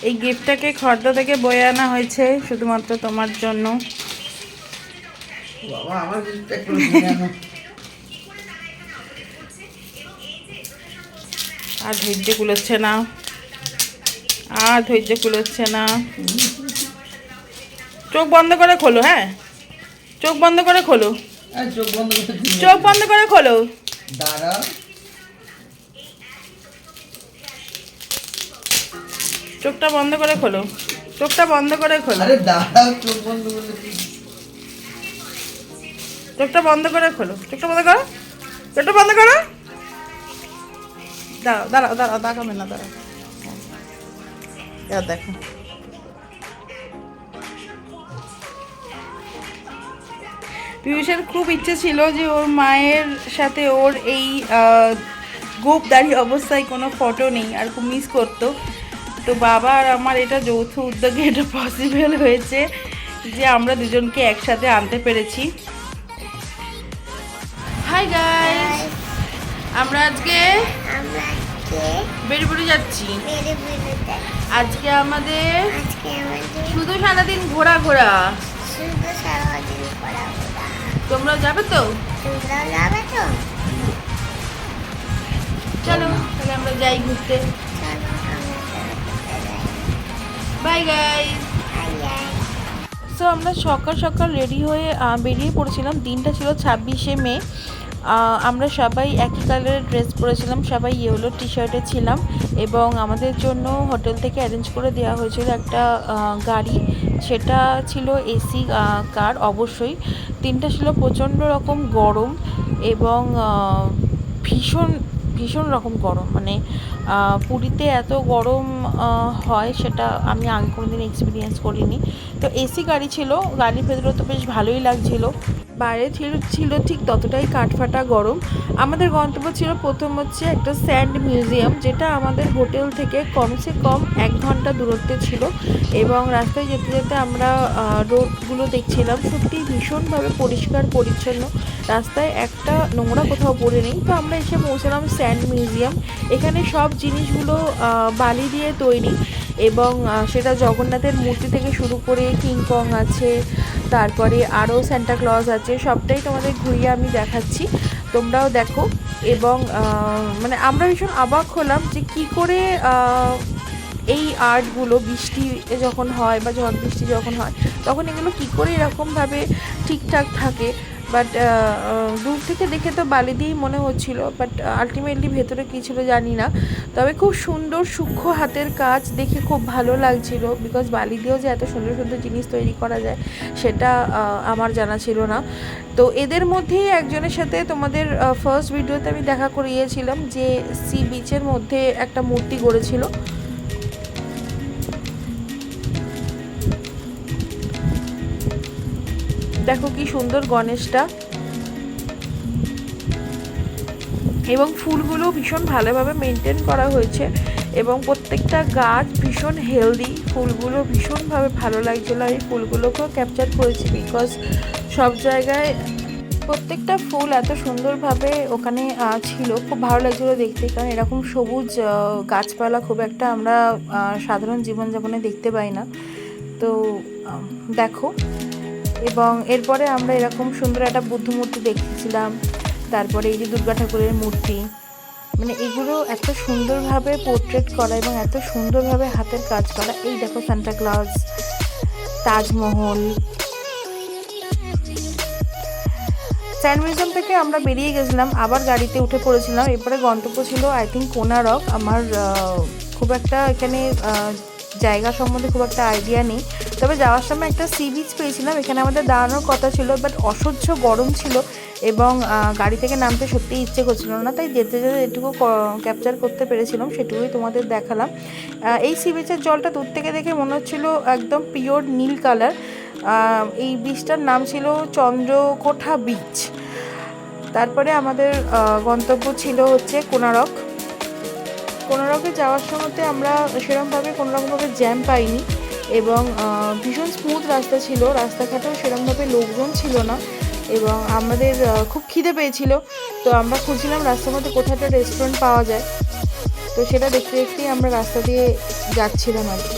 এই গিফটটাকে খর্দা থেকে বয়ে আনা হয়েছে শুধুমাত্র তোমার জন্য। বাবা আমার গিফটটা একটু দিয়ে আনো। আর ধৈর্য কুলোচ্ছে না, আর ধৈর্য কুলোচ্ছে না। চোখ বন্ধ করে খোলো। হ্যাঁ, চোখ বন্ধ করে খোলো। চোখ বন্ধ করে, চোখ বন্ধ করে খোলো। দাঁড়া, চোখটা বন্ধ করে খোলো, চোখটা বন্ধ করে খোলো। আরে দাঁড়াও, চোখ বন্ধ করে, চোখটা বন্ধ করে খোলো, চোখটা বন্ধ করো, চোখটা বন্ধ করো। দাঁড়াও দাঁড়াও দাঁড়াও, দেখাবে না, দাঁড়াও। এবার দেখো, পিয়ুষের খুব ইচ্ছে ছিল যে ওর মায়ের সাথে ওর এই গোপদারি অবস্থায় কোনো ফটো নেই, আর খুব মিস করতো। তো বাবা আর আমার এটা যৌথ উদ্যোগে এটা পসিবল হয়েছে যে আমরা দুজনকে একসাথে আনতে পেরেছি। হাই গাইস, আমরা আজকে বেরিয়ে যাচ্ছি। আজকে আমাদের শুধু সারাদিন ঘোরা ঘোরা। তোমরাও যাবে তো? চলো তাহলে আমরা যাই ঘুরতে। Bye guys. সো আমরা সকাল সকাল রেডি হয়ে বেরিয়ে পড়েছিলাম। দিনটা ছিল 26শে মে। আমরা সবাই একই কালারের ড্রেস পরেছিলাম, সবাই ইয়েলো টি শার্টে ছিলাম, এবং আমাদের জন্য হোটেল থেকে অ্যারেঞ্জ করে দেওয়া হয়েছিল একটা গাড়ি। সেটা ছিল এসি কার। অবশ্যই দিনটা ছিল প্রচণ্ড রকম গরম, এবং ভীষণ ভীষণ রকম গরম, মানে পুরীতে এত গরম হয় সেটা আমি আগে কোনোদিন এক্সপিরিয়েন্স করিনি। তো এসি গাড়ি ছিল, গাড়ির ভেতরে তো বেশ ভালোই লাগছিল। বাইরে ছিল ঠিক ততটাই কাঠফাটা গরম। আমাদের গন্তব্য ছিল প্রথম হচ্ছে একটা স্যান্ড মিউজিয়াম, যেটা আমাদের হোটেল থেকে কমসে কম 1 ঘন্টা দূরত্বে ছিল, এবং রাস্তায় যেতে যেতে আমরা রোডগুলো দেখছিলাম, সত্যি ভীষণভাবে পরিষ্কার পরিচ্ছন্ন, রাস্তায় একটা নোংরা কোথাও পড়ে নেই। তো আমরা এসে পৌঁছলাম স্যান্ড মিউজিয়াম। এখানে সব জিনিসগুলো বালি দিয়ে তৈরি, এবং সেটা জগন্নাথের মূর্তি থেকে শুরু করে কিংকং আছে, তারপরে আরও সান্টা ক্লজ আছে, সবটাই তোমাদের ঘুরিয়ে আমি দেখাচ্ছি, তোমরাও দেখো। এবং মানে আমরা ভীষণ অবাক হলাম যে কী করে এই আর্টগুলো বৃষ্টি যখন হয় বা ঝড় বৃষ্টি যখন হয় তখন এগুলো কী করে এরকমভাবে ঠিকঠাক থাকে। বাট দূর থেকে দেখে তো বালি দিয়েই মনে হচ্ছিল, বাট আলটিমেটলি ভেতরে কী ছিল জানি না। তবে খুব সুন্দর সূক্ষ্ম হাতের কাজ, দেখে খুব ভালো লাগছিল, বিকজ বালি দিয়েও যে এত সুন্দর সুন্দর জিনিস তৈরি করা যায় সেটা আমার জানা ছিল না। তো এদের মধ্যেই একজনের সাথে তোমাদের ফার্স্ট ভিডিওতে আমি দেখা করিয়েছিলাম, যে সি বিচের মধ্যে একটা মূর্তি গড়েছিল। দেখো কি সুন্দর গণেশটা, এবং ফুলগুলো ভীষণ ভালোভাবে মেনটেন করা হয়েছে, এবং প্রত্যেকটা গাছ ভীষণ হেলদি, ফুলগুলো ভীষণভাবে ভালো লাগছিলো। আমি ফুলগুলোকেও ক্যাপচার করেছি, বিকজ সব জায়গায় প্রত্যেকটা ফুল এত সুন্দরভাবে ওখানে ছিল, খুব ভালো লাগছিলো দেখতে, কারণ এরকম সবুজ গাছপালা খুব একটা আমরা সাধারণ জীবনযাপনে দেখতে পাই না। তো দেখো, এবং এরপরে আমরা এরকম সুন্দর একটা বুদ্ধ মূর্তি দেখেছিলাম, তারপরে এই যে দুর্গা ঠাকুরের মূর্তি, মানে এগুলো এত সুন্দরভাবে পোর্ট্রেট করা এবং এত সুন্দরভাবে হাতের কাজ করা। এই দেখো Santa Claus, Taj Mahal. Sand museum থেকে আমরা বেরিয়ে গেছিলাম, আবার গাড়িতে উঠে পড়েছিলাম। এরপরে গন্তব্য ছিল আই থিঙ্ক কোনারক। আমার খুব একটা এখানে জায়গা সম্বন্ধে খুব একটা আইডিয়া নেই, তবে যাওয়ার সময় একটা সি বিচ পেয়েছিলাম, এখানে আমাদের দাঁড়ানোর কথা ছিল, বাট অসহ্য গরম ছিল, এবং গাড়ি থেকে নামতে সত্যিই ইচ্ছে করছিল না, তাই যেতে যেতে এটুকু ক্যাপচার করতে পেরেছিলাম, সেটুকুই তোমাদের দেখালাম। এই সি বিচের জলটা দূর থেকে দেখে মনে হচ্ছিল একদম পিওর নীল কালার। এই বিচটার নাম ছিল চন্দ্রকোঠা বিচ। তারপরে আমাদের গন্তব্য ছিল হচ্ছে কোনারক। কোনারকে যাওয়ার সময়তে আমরা সেরকমভাবে কোনোরকমভাবে জ্যাম পাইনি, এবং ভীষণ স্মুথ রাস্তা ছিল, রাস্তাঘাটেও সেরকমভাবে লোকজন ছিল না, এবং আমাদের খুব খিদে পেয়েছিল। তো আমরা খুঁজছিলাম রাস্তার মধ্যে কোথাও একটা রেস্টুরেন্ট পাওয়া যায়, তো সেটা দেখতে দেখতেই আমরা রাস্তা দিয়ে যাচ্ছিলাম আর কি।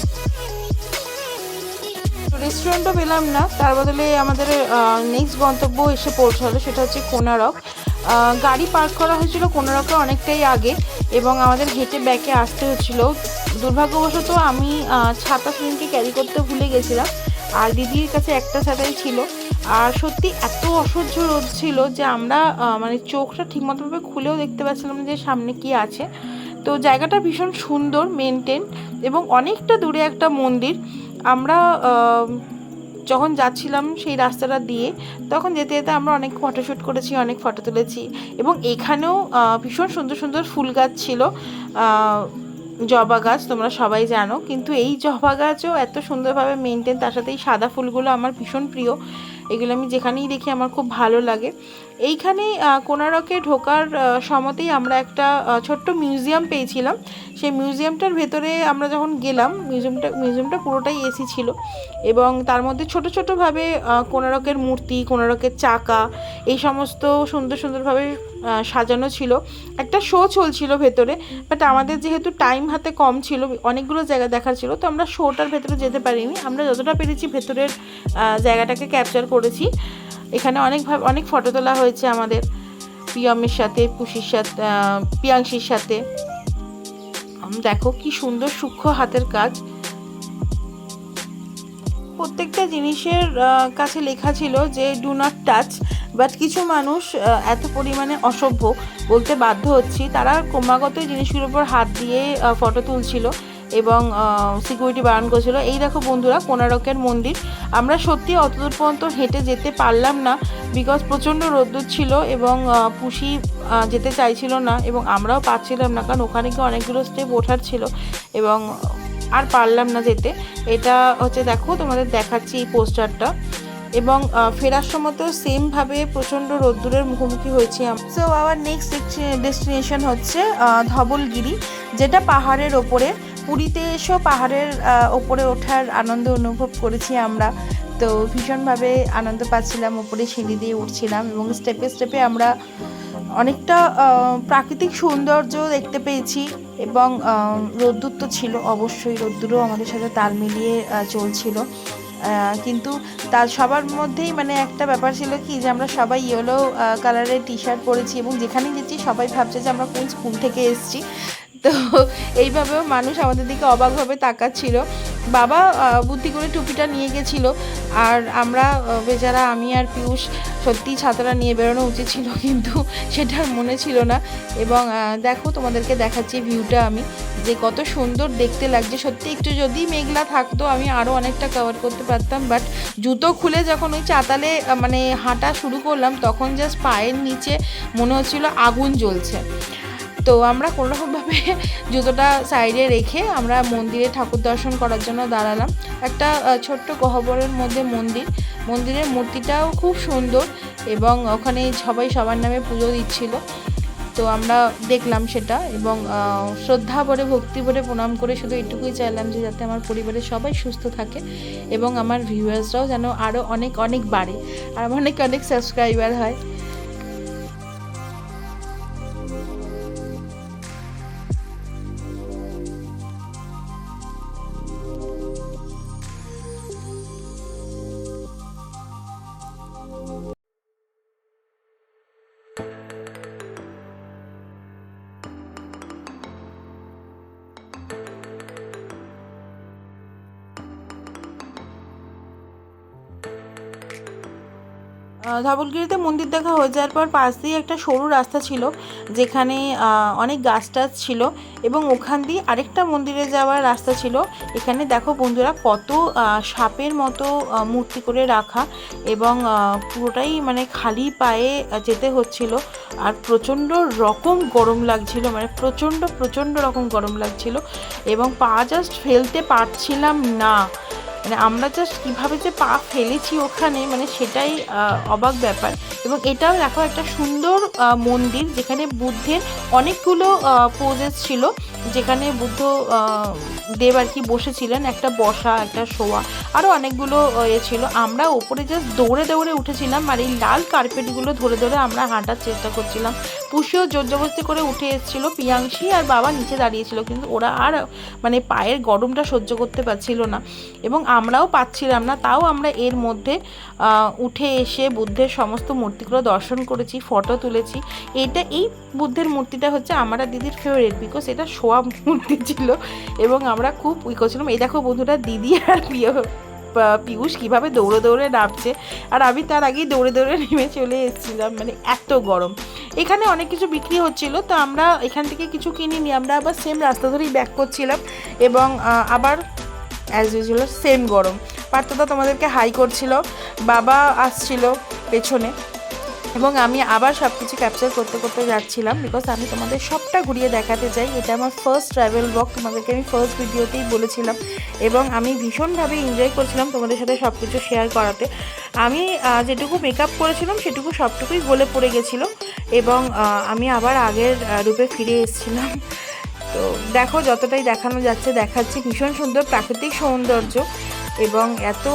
রেস্টুরেন্টও পেলাম না, তার বদলে আমাদের নেক্সট গন্তব্য এসে পৌঁছালো, সেটা হচ্ছে কোনারক। গাড়ি পার্ক করা হয়েছিল কোনারকে অনেকটাই আগে এবং আমাদের হেঁটে ব্যাকে আসতে হচ্ছিল। দুর্ভাগ্যবশত আমি ছাতা সেদিনকে ক্যারি করতে ভুলে গেছিলাম, আর দিদির কাছে একটা ছাতাই ছিল। আর সত্যি এত অসহ্য রোদ ছিল যে আমরা মানে চোখটা ঠিকমতোভাবে খুলেও দেখতে পাচ্ছিলাম যে সামনে কি আছে। তো জায়গাটা ভীষণ সুন্দর মেনটেন এবং অনেকটা দূরে একটা মন্দির। আমরা যখন যাচ্ছিলাম সেই রাস্তাটা দিয়ে, তখন যেতে যেতে আমরা অনেক ফটোশ্যুট করেছি, অনেক ফটো তুলেছি। এবং এখানেও ভীষণ সুন্দর সুন্দর ফুল গাছ ছিল, জবা গাছ তোমরা সবাই জানো, কিন্তু এই জবা গাছও এত সুন্দরভাবে মেনটেন, তার সাথে এই সাদা ফুলগুলো আমার ভীষণ প্রিয়। এগুলো আমি যেখানেই দেখি আমার খুব ভালো লাগে। এইখানে কোনারকে ঢোকার সময়তেই আমরা একটা ছোট্ট মিউজিয়াম পেয়েছিলাম। সেই মিউজিয়ামটার ভেতরে আমরা যখন গেলাম, মিউজিয়ামটা পুরোটাই এসি ছিল এবং তার মধ্যে ছোট ছোটোভাবে কোনারকের মূর্তি, কোনারকের চাকা, এই সমস্ত সুন্দর সুন্দরভাবে সাজানো ছিল। একটা শো চলছিল ভেতরে, বাট আমাদের যেহেতু টাইম হাতে কম ছিল, অনেকগুলো জায়গা দেখার ছিল, তো আমরা শোটার ভেতরে যেতে পারিনি। আমরা যতটা পেরেছি ভেতরের জায়গাটাকে ক্যাপচার করেছি। এখানে অনেক ফটো তোলা হয়েছে আমাদের পিয়মের সাথে, পুষির সাথে, পিয়াংশির সাথে। দেখো কি সুন্দর সূক্ষ্ম হাতের কাজ। প্রত্যেকটা জিনিসের কাছে লেখা ছিল যে ডু নট টাচ, বাট কিছু মানুষ এত পরিমাণে অসভ্য, বলতে বাধ্য হচ্ছি, তারা ক্রমাগত জিনিসগুলোর উপর হাত দিয়ে ফটো তুলছিল এবং সিকিউরিটি বারণ করেছিল। এই দেখো বন্ধুরা, কোনারকের মন্দির। আমরা সত্যি অতদূর পর্যন্ত হেঁটে যেতে পারলাম না, বিকজ প্রচণ্ড রোদ্দুর ছিল এবং পুষি যেতে চাইছিল না এবং আমরাও পাচ্ছিলাম না, কারণ ওখানে গিয়ে অনেকগুলো স্টেপ ওঠার ছিল এবং আর পারলাম না যেতে। এটা হচ্ছে দেখো তোমাদের দেখাচ্ছি এই পোস্টারটা। এবং ফেরার সময় তো সেমভাবে প্রচণ্ড রোদ্দুরের মুখোমুখি হয়েছি। সো আওয়ার নেক্সট ডেস্টিনেশন হচ্ছে ধবলগিরি, যেটা পাহাড়ের ওপরে। পুরীতে এসেও পাহাড়ের ওপরে ওঠার আনন্দ অনুভব করেছি আমরা, তো ভীষণভাবে আনন্দ পাচ্ছিলাম, ওপরে সিঁড়ি দিয়ে উঠছিলাম এবং স্টেপে স্টেপে আমরা অনেকটা প্রাকৃতিক সৌন্দর্য দেখতে পেয়েছি। এবং রোদ্দুর তো ছিল অবশ্যই, রোদ্দুরও আমাদের সাথে তাল মিলিয়ে চলছিল, কিন্তু তার সবার মধ্যেই মানে একটা ব্যাপার ছিল কি, যে আমরা সবাই ইয়েলো কালারের টি শার্ট পরেছি এবং যেখানেই যেছি সবাই ভাবছে যে আমরা কোন স্কুল থেকে এসেছি। তো এইভাবেও মানুষ আমাদের দিকে অবাকভাবে তাকাচ্ছিল। বাবা বুদ্ধি করে টুপিটা নিয়ে গেছিলো, আর আমরা বেচারা আমি আর পিয়ুষ সত্যিই ছাতাটা নিয়ে বেরোনো উচিত ছিল, কিন্তু সেটা মনে ছিল না। এবং দেখো তোমাদেরকে দেখাচ্ছি ভিউটা আমি, যে কত সুন্দর দেখতে লাগছে। সত্যি একটু যদি মেঘলা থাকতো আমি আরও অনেকটা কভার করতে পারতাম, বাট জুতো খুলে যখন ওই চাতালে মানে হাঁটা শুরু করলাম, তখন জাস্ট পায়ের নিচে মনে হচ্ছিল আগুন জ্বলছে। তো আমরা কোনোরকমভাবে জুতোটা সাইডে রেখে আমরা মন্দিরে ঠাকুর দর্শন করার জন্য দাঁড়ালাম। একটা ছোট্ট গহ্বরের মধ্যে মন্দিরের মূর্তিটাও খুব সুন্দর এবং ওখানে সবাই সবার নামে পুজো দিচ্ছিল। তো আমরা দেখলাম সেটা এবং শ্রদ্ধা ভরে ভক্তি ভরে প্রণাম করে শুধু এটুকুই চাইলাম যে যাতে আমার পরিবারের সবাই সুস্থ থাকে এবং আমার ভিউয়ার্সরাও যেন আরও অনেক অনেক বাড়ে আর আমার অনেক অনেক সাবস্ক্রাইবার হয়। ধবলগিরিতে মন্দির দেখা হয়ে যাওয়ার পর পাশ দিয়ে একটা সরু রাস্তা ছিল, যেখানে অনেক গাছ টাছ ছিল এবং ওখান দিয়ে আরেকটা মন্দিরে যাওয়ার রাস্তা ছিল। এখানে দেখো বন্ধুরা কত সাপের মতো মূর্তি করে রাখা এবং পুরোটাই মানে খালি পায়ে যেতে হচ্ছিল আর প্রচণ্ড রকম গরম লাগছিল, মানে প্রচণ্ড রকম গরম লাগছিল এবং পা জাস্ট ফেলতে পারছিলাম না। মানে আমরা জাস্ট কীভাবে যে পা ফেলেছি ওখানে, মানে সেটাই অবাক ব্যাপার। এবং এটাও দেখো একটা সুন্দর মন্দির, যেখানে বুদ্ধের অনেকগুলো পোজেস ছিল, যেখানে বুদ্ধ দেব আর কি বসেছিলেন, একটা বসা, একটা শোয়া, আরও অনেকগুলো ছিল। আমরা ওপরে জাস্ট দৌড়ে দৌড়ে উঠেছিলাম আর এই লাল কার্পেটগুলো ধরে ধরে আমরা হাঁটার চেষ্টা করছিলাম। পুষিও জোরজবস্তি করে উঠে এসেছিলো, পিয়াংশি আর বাবা নিচে দাঁড়িয়েছিল, কিন্তু ওরা আর মানে পায়ের গরমটা সহ্য করতে পারছিল না। এবং আমরাও পাচ্ছিলাম না, তাও আমরা এর মধ্যে উঠে এসে বুদ্ধের সমস্ত মূর্তিগুলো দর্শন করেছি, ফটো তুলেছি। এই বুদ্ধের মূর্তিটা হচ্ছে আমার আর দিদির ফেভারিট, বিকজ এটা শোয়া মূর্তি ছিল এবং আমরা খুব করছিলাম। এই দেখো বন্ধুরা, দিদি আর পিয়ুষ কীভাবে দৌড়ে দৌড়ে নামছে, আর আমি তার আগেই দৌড়ে দৌড়ে নেমে চলে এসেছিলাম, মানে এত গরম। এখানে অনেক কিছু বিক্রি হচ্ছিল, তো আমরা এখান থেকে কিছু কিনিনি, আমরা আবার সেম রাস্তা ধরেই ব্যাক করছিলাম এবং আবার অ্যাজ ইউজুয়াল সেম গরম। পার্থদা তোমাদেরকে হাই করছিল, বাবা আসছিল পেছনে, এবং আমি আবার সব কিছু ক্যাপচার করতে করতে যাচ্ছিলাম, বিকজ আমি তোমাদের সবটা ঘুরিয়ে দেখাতে চাই। এটা আমার ফার্স্ট ট্রাভেল ব্লগ, তোমাদেরকে আমি ফার্স্ট ভিডিওতেই বলেছিলাম, এবং আমি ভীষণভাবে এনজয় করছিলাম তোমাদের সাথে সব কিছু শেয়ার করাতে। আমি যেটুকু মেকআপ করেছিলাম সেটুকু সবটুকুই গলে পড়ে গেছিলো, এবং আমি আবার আগের রূপে ফিরে এসেছিলাম। তো দেখো, যতটাই দেখানো যাচ্ছে দেখাচ্ছি। ভীষণ সুন্দর প্রাকৃতিক সৌন্দর্য এবং এত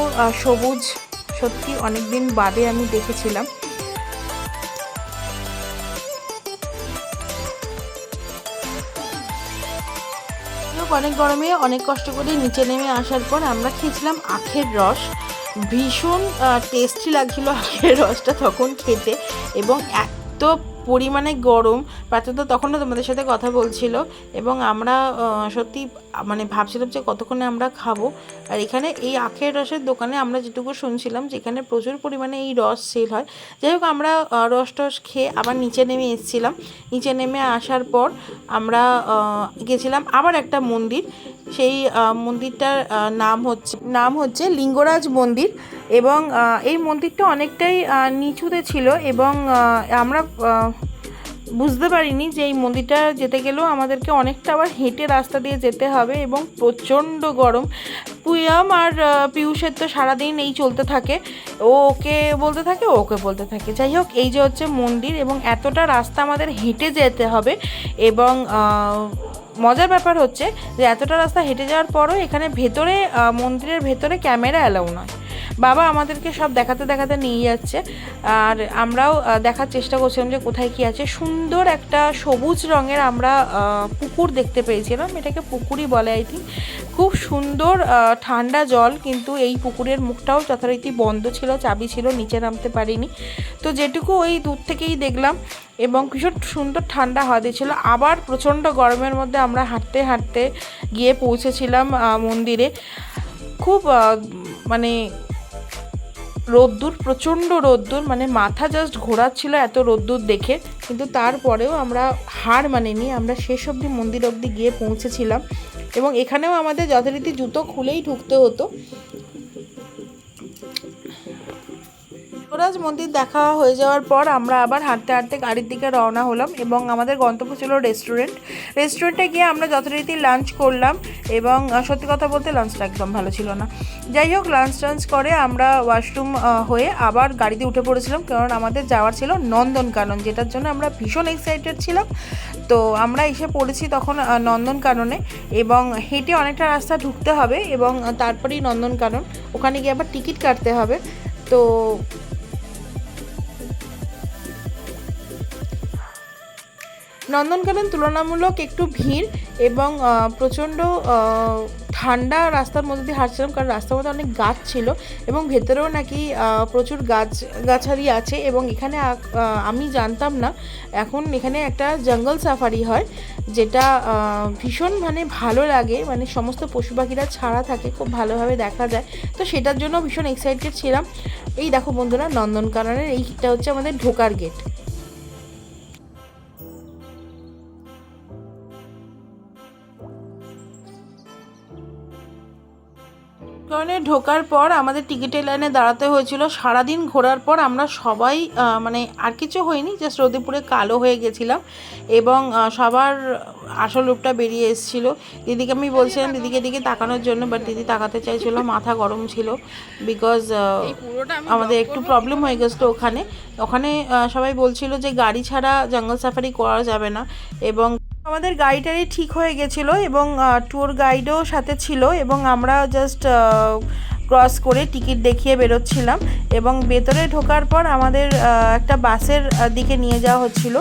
সবুজ, সত্যি অনেক দিন বাদে আমি দেখেছিলাম। অনেক গরমে অনেক কষ্ট করে নিচে নেমে আসার পর আমরা খেয়েছিলাম আখের রস। ভীষণ টেস্টি লাগছিল আখের রসটা তখন খেতে, এবং এত পরিমাণে গরম। পার্থদা তখনও তোমাদের সাথে কথা বলছিল, এবং আমরা সত্যি মানে ভাবছিলাম যে কতক্ষণে আমরা খাবো। আর এখানে এই আখের রসের দোকানে আমরা যেটুকু শুনছিলাম যেখানে প্রচুর পরিমাণে এই রস সেল হয়। যাই হোক, আমরা রস খেয়ে আবার নিচে নেমে এসেছিলাম। নিচে নেমে আসার পর আমরা গেছিলাম আবার একটা মন্দির। সেই মন্দিরটার নাম হচ্ছে লিঙ্গরাজ মন্দির, এবং এই মন্দিরটা অনেকটাই নিচুতে ছিল, এবং আমরা বুঝতে পারিনি যে এই মন্দিরটা যেতে গেলেও আমাদেরকে অনেকটা আবার হেঁটে রাস্তা দিয়ে যেতে হবে, এবং প্রচণ্ড গরম। পুয়াম আর পিয়ুষের তো সারাদিন এই চলতে থাকে, ও ওকে বলতে থাকে, ও ওকে বলতে থাকে। যাই হোক, এই যে হচ্ছে মন্দির, এবং এতটা রাস্তা আমাদের হেঁটে যেতে হবে, এবং মজার ব্যাপার হচ্ছে যে এতটা রাস্তা হেঁটে যাওয়ার পরও এখানে ভেতরে, মন্দিরের ভেতরে ক্যামেরা অ্যালাউ নয়। বাবা আমাদেরকে সব দেখাতে দেখাতে নিয়ে যাচ্ছে, আর আমরাও দেখার চেষ্টা করছিলাম যে কোথায় কী আছে। সুন্দর একটা সবুজ রঙের আমরা পুকুর দেখতে পেয়েছিলাম, এটাকে পুকুরই বলে আই থিঙ্ক। খুব সুন্দর ঠান্ডা জল, কিন্তু এই পুকুরের মুখটাও যথারীতি বন্ধ ছিল, চাবি ছিল, নিচে নামতে পারিনি। তো যেটুকু ওই দূর থেকেই দেখলাম, এবং ভীষণ সুন্দর ঠান্ডা হাওয়া দিয়েছিল। আবার প্রচণ্ড গরমের মধ্যে আমরা হাঁটতে হাঁটতে গিয়ে পৌঁছেছিলাম মন্দিরে। খুব মানে রোদ্দুর, প্রচণ্ড রোদ্দুর, মানে মাথা জাস্ট ঘোরাচ্ছিল এত রোদ্দুর দেখে, কিন্তু তারপরেও আমরা হার মানিনি। আমরা শেষ অবধি মন্দির অবধি গিয়ে পৌঁছেছিলাম, এবং এখানেও আমাদের যথারীতি জুতো খুলেই ঢুকতে হতো। লিঙ্গরাজ মন্দির দেখা হয়ে যাওয়ার পর আমরা আবার হাঁটতে হাঁটতে গাড়ির দিকে রওনা হলাম, এবং আমাদের গন্তব্য ছিল রেস্টুরেন্টে গিয়ে আমরা যথারীতি লাঞ্চ করলাম, এবং সত্যি কথা বলতে লাঞ্চটা একদম ভালো ছিল না। যাই হোক, লাঞ্চ করে আমরা ওয়াশরুম হয়ে আবার গাড়িতে উঠে পড়েছিলাম, কারণ আমাদের যাওয়ার ছিল নন্দনকানন, যেটার জন্য আমরা ভীষণ এক্সাইটেড ছিলাম। তো আমরা এসে পড়েছি তখন নন্দনকাননে, এবং হেঁটে অনেকটা রাস্তা ঢুকতে হবে, এবং তারপরেই নন্দনকানন। ওখানে গিয়ে আবার টিকিট কাটতে হবে। তো নন্দনকানন তুলনামূলক একটু ভিড়, এবং প্রচণ্ড ঠান্ডা রাস্তার মধ্যে দিয়ে হাঁটছিলাম, কারণ রাস্তার মধ্যে অনেক গাছ ছিল, এবং ভেতরেও নাকি প্রচুর গাছালি আছে। এবং এখানে আমি জানতাম না, এখন এখানে একটা জঙ্গল সাফারি হয়, যেটা ভীষণ মানে ভালো লাগে, মানে সমস্ত পশু পাখিরা ছাড়া থাকে, খুব ভালোভাবে দেখা যায়। তো সেটার জন্য ভীষণ এক্সাইটেড ছিলাম। এই দেখো বন্ধুরা, নন্দনকাননের এইটা হচ্ছে আমাদের ঢোকার গেট। কারণে ঢোকার পর আমাদের টিকিটের লাইনে দাঁড়াতে হয়েছিল। সারাদিন ঘোরার পর আমরা সবাই মানে আর কিছু হয়নি, জাস্ট রোদে পুড়ে কালো হয়ে গেছিলাম, এবং সবার আসল রূপটা বেরিয়ে এসেছিল। দিদিকে আমি বলছিলাম দিদিকে দিকে তাকানোর জন্য, বাট দিদি তাকাতে চাইছিল, মাথা গরম ছিল, বিকজ আমাদের একটু প্রবলেম হয়ে গেছিলো ওখানে সবাই বলছিল যে গাড়ি ছাড়া জঙ্গল সাফারি করা যাবে না, এবং আমাদের গাড়িটারই ঠিক হয়ে গেছিলো, এবং ট্যুর গাইডও সাথে ছিল, এবং আমরা জাস্ট ক্রস করে টিকিট দেখিয়ে বেরোচ্ছিলাম, এবং ভেতরে ঢোকার পর আমাদের একটা বাসের দিকে নিয়ে যাওয়া হচ্ছিলো।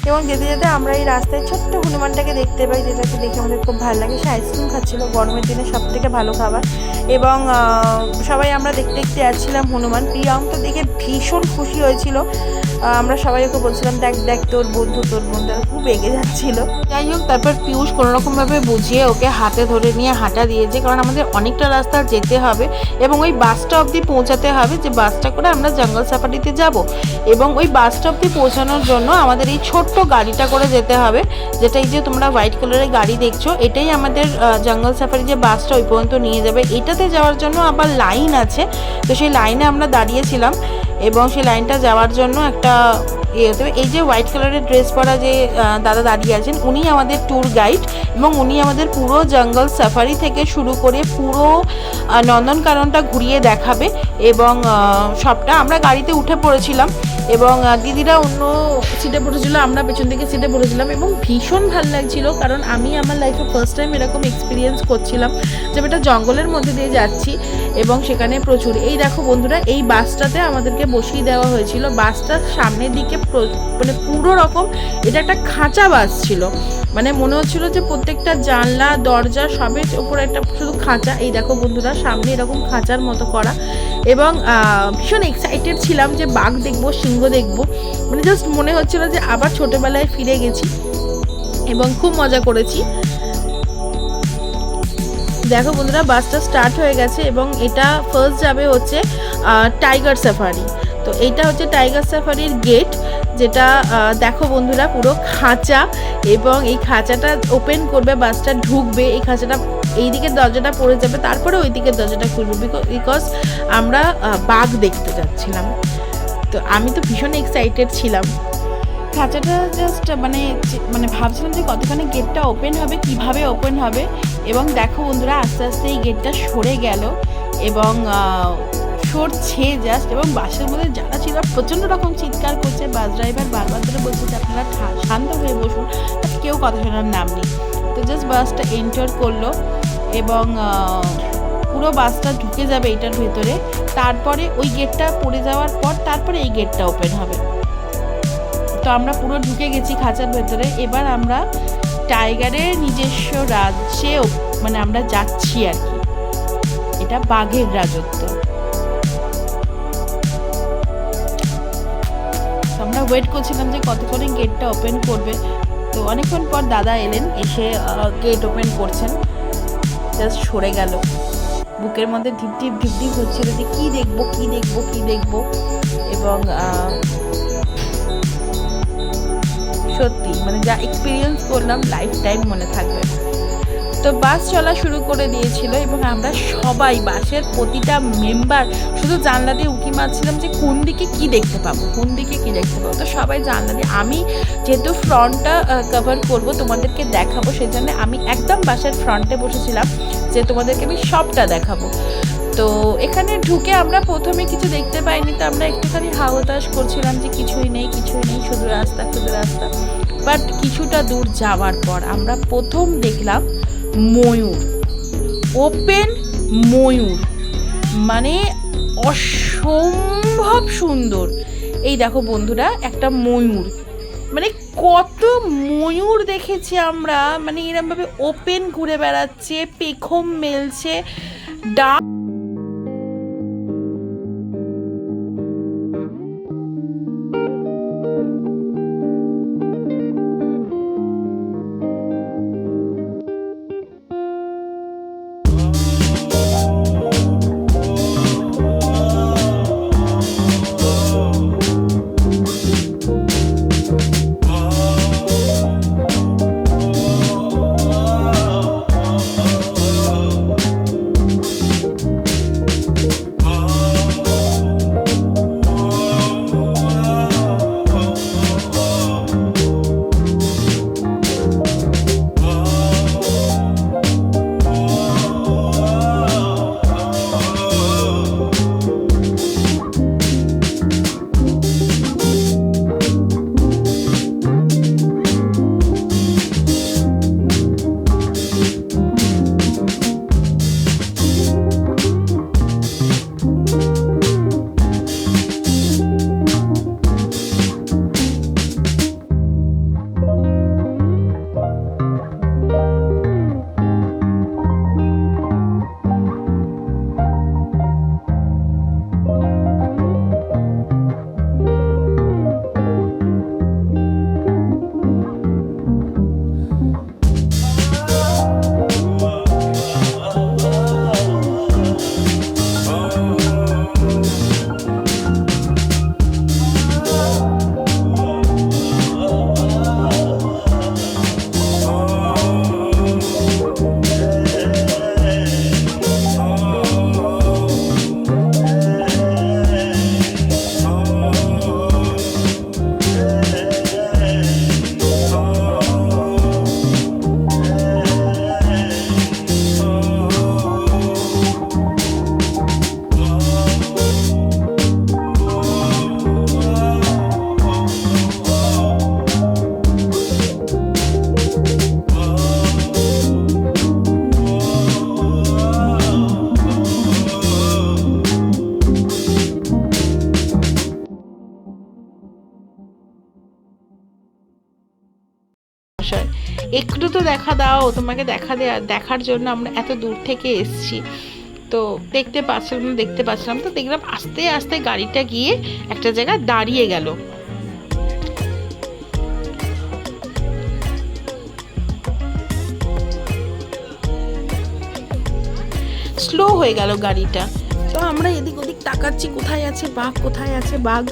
এবং যেতে যেতে আমরা এই রাস্তায় ছোট্ট হনুমানটাকে দেখতে পাই, যেটাকে দেখে আমাদের খুব ভালো লাগে। সে আইসক্রিম খাচ্ছিল, গরমের দিনে সব থেকে ভালো খাবার। এবং সবাই আমরা দেখতে দেখতে যাচ্ছিলাম হনুমান। প্রিয়াম তো দেখে ভীষণ খুশি হয়েছিল। আমরা সবাই ওকে বলছিলাম দেখ দেখ তোর বন্ধু খুব এগিয়ে যাচ্ছিল। যাই হোক, তারপর পিয়ুষ কোনোরকমভাবে বুঝিয়ে ওকে হাতে ধরে নিয়ে হাঁটা দিয়েছে, কারণ আমাদের অনেকটা রাস্তা যেতে হবে এবং ওই বাসটা অবধি পৌঁছাতে হবে, যে বাসটা করে আমরা জঙ্গল সাফারিতে যাব। এবং ওই বাসটা অবধি পৌঁছানোর জন্য আমাদের এই ছোট্ট গাড়িটা করে যেতে হবে, যেটা এই যে তোমরা হোয়াইট কালারের গাড়ি দেখছো, এটাই আমাদের জঙ্গল সাফারি যে বাসটা ওই পর্যন্ত নিয়ে যাবে। এটাতে যাওয়ার জন্য আবার লাইন আছে, তো সেই লাইনে আমরা দাঁড়িয়েছিলাম এবং সেই লাইনটা যাওয়ার জন্য একটা হতে হবে। এই যে হোয়াইট কালারের ড্রেস পরা যে দাদা দাঁড়িয়ে আছেন, উনি আমাদের ট্যুর গাইড এবং উনি আমাদের পুরো জঙ্গল সাফারি থেকে শুরু করে পুরো নন্দনকাননটা ঘুরিয়ে দেখাবে। এবং সবটা আমরা গাড়িতে উঠে পড়েছিলাম এবং দিদিরা অন্য সিটে বসেছিল, আমরা পেছন দিকে সিটে বসেছিলাম এবং ভীষণ ভালো লাগছিল, কারণ আমি আমার লাইফে ফার্স্ট টাইম এরকম এক্সপিরিয়েন্স করছিলাম যে একটা জঙ্গলের মধ্যে দিয়ে যাচ্ছি এবং সেখানে প্রচুর এই দেখো বন্ধুরা, এই বাসটাতে আমাদেরকে বসিয়ে দেওয়া হয়েছিল। বাসটার সামনের দিকে মানে পুরো রকম এটা একটা খাঁচা বাস ছিল, মানে মনে হচ্ছিল যে প্রত্যেকটা জানলা দরজা সবের উপরে একটা শুধু খাঁচা। এই দেখো বন্ধুরা, সামনে এরকম খাঁচার মতো করা এবং ভীষণ এক্সাইটেড ছিলাম যে বাঘ দেখবো, সিংহ দেখবো, মানে জাস্ট মনে হচ্ছিল যে আবার ছোটোবেলায় ফিরে গেছি এবং খুব মজা করেছি। দেখো বন্ধুরা, বাসটা স্টার্ট হয়ে গেছে এবং এটা ফার্স্ট যাবে হচ্ছে টাইগার সাফারি। তো এইটা হচ্ছে টাইগার সাফারির গেট, যেটা দেখো বন্ধুরা পুরো খাঁচা এবং এই খাঁচাটা ওপেন করবে, বাসটা ঢুকবে, এই খাঁচাটা এই দিকের দরজাটা পড়ে যাবে, তারপরে ওই দিকের দরজাটা খুলবে, বিকজ আমরা বাঘ দেখতে যাচ্ছিলাম। তো আমি তো ভীষণ এক্সাইটেড ছিলাম। খাঁচাটা জাস্ট মানে ভাবছিলাম যে কতখানি গেটটা ওপেন হবে, কিভাবে ওপেন হবে। এবং দেখো বন্ধুরা, আস্তে আস্তে এই গেটটা সরে গেল এবং সরছে জাস্ট, এবং বাসের মধ্যে যারা ছিল প্রচণ্ড রকম চিৎকার করছে। বাস ড্রাইভার বারবার ধরে বলছে যে আপনারা শান্ত হয়ে বসুন, বাট কেউ কথা শোনার নাম নেই। তো জাস্ট বাসটা এন্টার করলো এবং পুরো বাসটা ঢুকে যাবে এটার ভেতরে, তারপরে ওই গেটটা পড়ে যাওয়ার পর তারপরে এই গেটটা ওপেন হবে। তো আমরা পুরো ঢুকে গেছি খাঁচার ভেতরে। এবার আমরা টাইগারের নিজস্ব রাজ্যে মানে আমরা যাচ্ছি আর কি, এটা বাঘের রাজত্ব। আমরা ওয়েট করছিলাম যে কতক্ষণে গেটটা ওপেন করবে। তো অনেকক্ষণ পর দাদা এলেন, এসে গেট ওপেন করছেন। জাস্ট সরে গেল, বুকের মধ্যে ঢিপ ঢিপ ঢিপ ঢিপ হচ্ছিল যে কী দেখবো কী দেখবো কী দেখবো। এবং সত্যি মানে যা এক্সপিরিয়েন্স করলাম লাইফ টাইম মনে থাকবে। তো বাস চলা শুরু করে দিয়েছিল এবং আমরা সবাই বাসের প্রতিটা মেম্বার শুধু জানলা দিয়ে উঁকি মারছিলাম যে কোন দিকে কি দেখতে পাবো, কোন দিকে কি দেখতে পাবো। তো সবাই জানলা দিয়ে, আমি যেহেতু ফ্রন্টটা কভার করব, তোমাদেরকে দেখাবো, সেই জন্য আমি একদম বাসের ফ্রন্টে বসেছিলাম যে তোমাদেরকে আমি সবটা দেখাবো। তো এখানে ঢুকে আমরা প্রথমে কিছু দেখতে পাইনি, তো আমরা একটুখানি হাওতাশ করছিলাম যে কিছুই নেই কিছুই নেই, শুধু রাস্তা শুধু রাস্তা। বাট কিছুটা দূর যাওয়ার পর আমরা প্রথম দেখলাম ময়ূর, ওপেন ময়ূর, মানে অসম্ভব সুন্দর। এই দেখো বন্ধুরা, একটা ময়ূর, মানে কত ময়ূর দেখেছি আমরা, মানে এরকমভাবে ওপেন ঘুরে বেড়াচ্ছে, পেখম মেলছে, ডাক। মশাই, একটু তো দেখা দাও, তোমাকে দেখার জন্য আমরা এত দূর থেকে এসেছি। তো দেখতে পাচ্ছিলাম তো দেখলাম আস্তে আস্তে গাড়িটা গিয়ে একটা জায়গায় দাঁড়িয়ে গেল। স্লো হয়ে গেল গাড়িটা। তো আমরা এদিক ওদিক তাকাচ্ছি, কোথায় আছে বাঘ, কোথায় আছে বাঘ।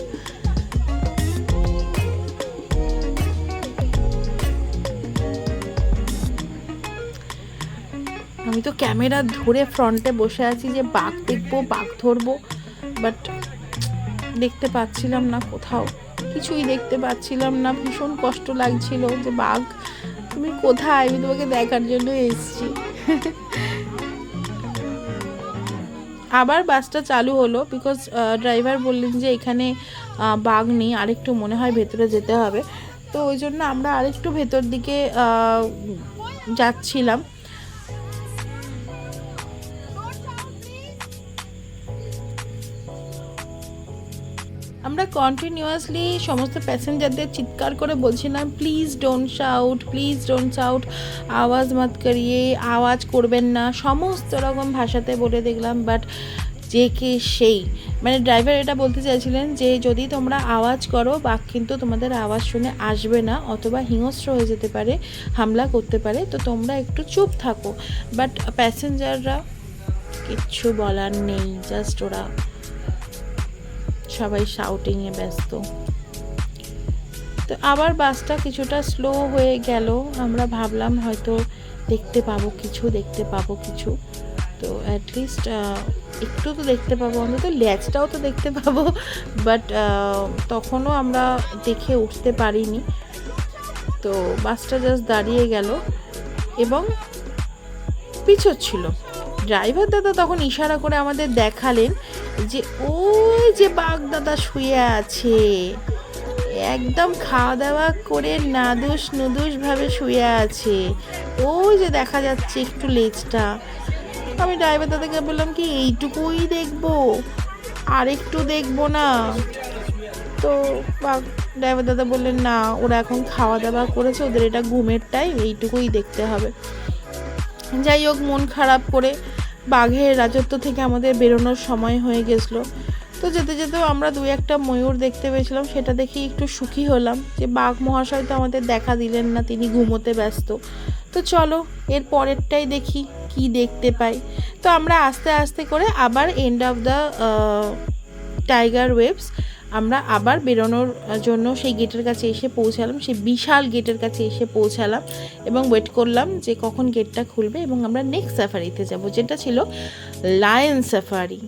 আমি তো ক্যামেরা ধরে ফ্রন্টে বসে আছি যে বাঘ দেখবো, বাঘ ধরবো, বাট দেখতে পাচ্ছিলাম না, কোথাও কিছুই দেখতে পাচ্ছিলাম না। ভীষণ কষ্ট লাগছিল যে বাঘ তুমি কোথায়, আমি তোমাকে দেখার জন্য এসেছি। আবার বাসটা চালু হলো, বিকজ ড্রাইভার বললেন যে এখানে বাঘ নেই, আরেকটু মনে হয় ভেতরে যেতে হবে। তো ওই জন্য আমরা আরেকটু ভেতর দিকে যাচ্ছিলাম। আমরা কন্টিনিউয়াসলি সমস্ত প্যাসেঞ্জারদের চিৎকার করে বলছিলাম, প্লিজ ডোন্ট শাউট, আওয়াজ মত করিয়ে, আওয়াজ করবেন না, সমস্ত রকম ভাষাতে বলে দেখলাম। বাট যে কে সেই, মানে ড্রাইভার এটা বলতে চাইছিলেন যে যদি তোমরা আওয়াজ করো বাঘ কিন্তু তোমাদের আওয়াজ শুনে আসবে না, অথবা হিংস্র হয়ে যেতে পারে, হামলা করতে পারে, তো তোমরা একটু চুপ থাকো। বাট প্যাসেঞ্জাররা কিচ্ছু বলার নেই, জাস্ট ওরা সবাই শাউটিংয়ে ব্যস্ত। তো আবার বাসটা কিছুটা স্লো হয়ে গেল। আমরা ভাবলাম হয়তো দেখতে পাবো কিছু, তো অ্যাটলিস্ট একটু তো দেখতে পাবো, অন্তত ল্যাচটাও তো দেখতে পাবো। বাট তখনও আমরা দেখে উঠতে পারিনি। তো বাসটা জাস্ট দাঁড়িয়ে গেল এবং পিছোচ্ছিল। ড্রাইভার দাদা তখন ইশারা করে আমাদের দেখালেন যে ওই যে বাঘ দাদা শুয়ে আছে, একদম খাওয়া দাওয়া করে নুদুস ভাবে শুয়ে আছে, ওই যে দেখা যাচ্ছে একটু লেজটা। আমি ড্রাইভার দাদাকে বললাম কি এইটুকুই দেখবো, আর একটু দেখবো না? তো ড্রাইভার দাদা বললেন না, ওরা এখন খাওয়া দাওয়া করেছে, ওদের এটা ঘুমের টাইম, এইটুকুই দেখতে হবে। যাই হোক, মন খারাপ করে বাঘের রাজত্ব থেকে আমাদের বেরোনোর সময় হয়ে গেছিলো। তো যেতে যেতেও আমরা 2-1টা ময়ূর দেখতে পেয়েছিলাম, সেটা দেখে একটু সুখী হলাম যে বাঘ মহাশয় তো আমাদের দেখা দিলেন না, তিনি ঘুমোতে ব্যস্ত। তো চলো এর পরেরটাই দেখি কি দেখতে পাই। তো আমরা আস্তে আস্তে করে আবার end of the tiger waves আমরা আবার বেরোনোর জন্য সেই গেটের কাছে এসে পৌঁছালাম, সেই বিশাল গেটের কাছে এসে পৌঁছালাম এবং ওয়েট করলাম যে কখন গেটটা খুলবে এবং আমরা নেক্সট সাফারিতে যাব, যেটা ছিল লায়ন সাফারি।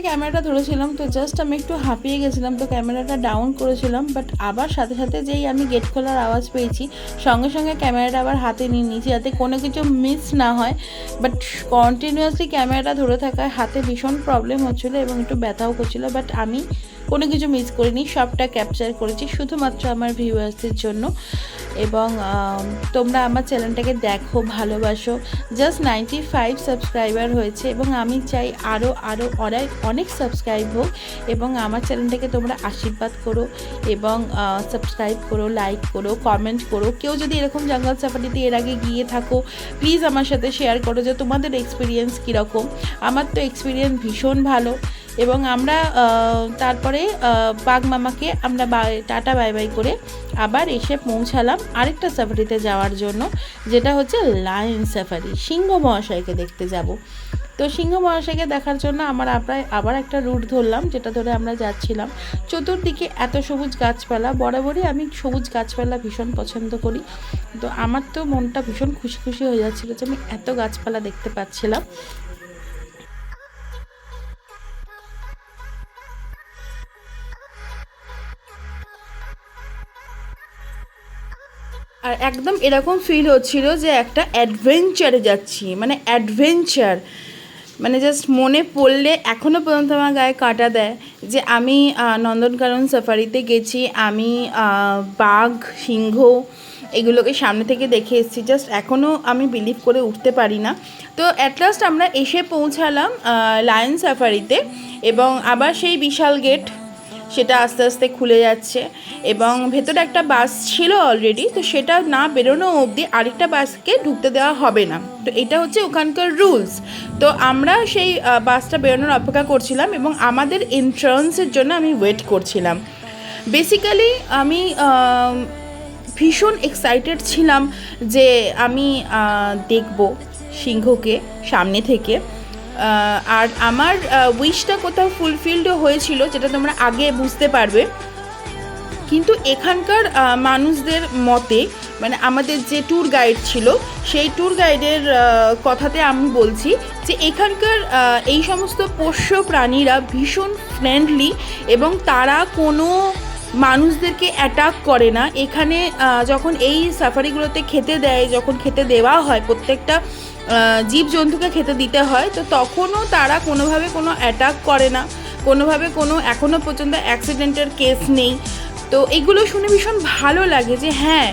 ক্যামেরাটা ধরেছিলাম, তো জাস্ট আমি একটু হাঁপিয়ে গেছিলাম, তো ক্যামেরাটা ডাউন করেছিলাম। বাট আবার সাথে সাথে যেই আমি গেট খোলার আওয়াজ পেয়েছি, সঙ্গে সঙ্গে ক্যামেরাটা আবার হাতে নিয়ে নিয়েছি যাতে কোনো কিছু মিস না হয়। বাট কন্টিনিউয়াসলি ক্যামেরাটা ধরে থাকায় হাতে ভীষণ প্রবলেম হচ্ছিলো এবং একটু ব্যথাও করছিলো। বাট আমি কোনো কিছু মিস করিনি, সবটা ক্যাপচার করেছি শুধুমাত্র আমার ভিউয়ার্সদের জন্য। এবং তোমরা আমার চ্যানেলটাকে দেখো, ভালোবাসো। জাস্ট 95 সাবস্ক্রাইবার হয়েছে এবং আমি চাই আরও অনেক সাবস্ক্রাইব হোক এবং আমার চ্যানেলটাকে তোমরা আশীর্বাদ করো এবং সাবস্ক্রাইব করো, লাইক করো, কমেন্ট করো। কেউ যদি এরকম জঙ্গল সাফারিতে এর আগে গিয়ে থাকো, প্লিজ আমার সাথে শেয়ার করো যে তোমাদের এক্সপিরিয়েন্স কীরকম। আমার তো এক্সপিরিয়েন্স ভীষণ ভালো। এবং আমরা তারপরে বাঘ মামাকে আমরা টাটা বাই বাই করে আবার এসে পৌঁছালাম আরেকটা সাফারিতে যাওয়ার জন্য, যেটা হচ্ছে লায়ন সাফারি, সিংহ মহাশয়কে দেখতে যাব। তো সিংহ মহাশয়কে দেখার জন্য আমরা আবার একটা রুট ধরলাম, যেটা ধরে আমরা যাচ্ছিলাম। চতুর্দিকে এত সবুজ গাছপালা, বরাবরই আমি সবুজ গাছপালা ভীষণ পছন্দ করি। তো আমার তো মনটা ভীষণ খুশি খুশি হয়ে যাচ্ছিলো যে আমি এত গাছপালা দেখতে পাচ্ছিলাম। আর একদম এরকম ফিল হচ্ছিল যে একটা অ্যাডভেঞ্চারে যাচ্ছি, মানে অ্যাডভেঞ্চার, মানে জাস্ট মনে পড়লে এখনও পর্যন্ত আমার গায়ে কাঁটা দেয় যে আমি নন্দনকানন সাফারিতে গেছি, আমি বাঘ, সিংহ এগুলোকে সামনে থেকে দেখে এসেছি। জাস্ট এখনও আমি বিলিভ করে উঠতে পারি না। তো অ্যাট লাস্ট আমরা এসে পৌঁছালাম লায়ন সাফারিতে, এবং আবার সেই বিশাল গেট সেটা আস্তে আস্তে খুলে যাচ্ছে, এবং ভেতরে একটা বাস ছিল অলরেডি, তো সেটা না বেরোনো অবধি আরেকটা বাসকে ঢুকতে দেওয়া হবে না। তো এটা হচ্ছে ওখানকার রুলস। তো আমরা সেই বাসটা বেরোনোর অপেক্ষা করছিলাম, এবং আমাদের এন্ট্রান্সের জন্য আমি ওয়েট করছিলাম। বেসিক্যালি আমি ভীষণ এক্সাইটেড ছিলাম যে আমি দেখব সিংহকে সামনে থেকে। আর আমার উইশটা কোথাও ফুলফিলডও হয়েছিল, যেটা তোমরা আগে বুঝতে পারবে। কিন্তু এখানকার মানুষদের মতে, মানে আমাদের যে ট্যুর গাইড ছিল, সেই ট্যুর গাইডের কথাতে আমি বলছি যে এখানকার এই সমস্ত পোষ্য প্রাণীরা ভীষণ ফ্রেন্ডলি, এবং তারা কোনো মানুষদেরকে অ্যাটাক করে না। এখানে যখন এই সাফারিগুলোতে খেতে দেয়, যখন খেতে দেওয়া হয়, প্রত্যেকটা জীবজন্তুকে খেতে দিতে হয়, তো তখনও তারা কোনোভাবে কোনো অ্যাটাক করে না, কোনোভাবে কোনো এখনও পর্যন্ত অ্যাক্সিডেন্টের কেস নেই। তো এইগুলো শুনে ভীষণ ভালো লাগে যে হ্যাঁ,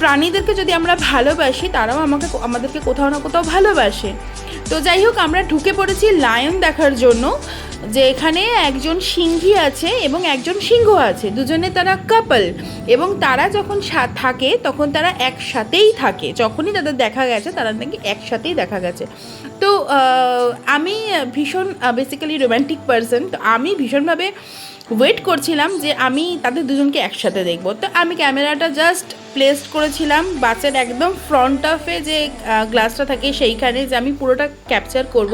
প্রাণীদেরকে যদি আমরা ভালোবাসি, তারাও আমাদেরকে কোথাও না কোথাও ভালোবাসে। তো যাই হোক, আমরা ঢুকে পড়েছি লায়ন দেখার জন্য, যে এখানে একজন সিংহী আছে এবং একজন সিংহ আছে, দুজনে তারা কাপল, এবং তারা যখন থাকে তখন তারা একসাথেই থাকে। যখনই তাদের দেখা গেছে তারা নাকি একসাথেই দেখা গেছে। তো আমি ভীষণ বেসিক্যালি রোম্যান্টিক পারসন, তো আমি ভীষণভাবে ওয়েট করছিলাম যে আমি তাদের দুজনকে একসাথে দেখব। তো আমি ক্যামেরাটা জাস্ট প্লেসড করেছিলাম বাসের একদম ফ্রন্ট অফে যে গ্লাসটা থাকে সেইখানে, যে আমি পুরোটা ক্যাপচার করব,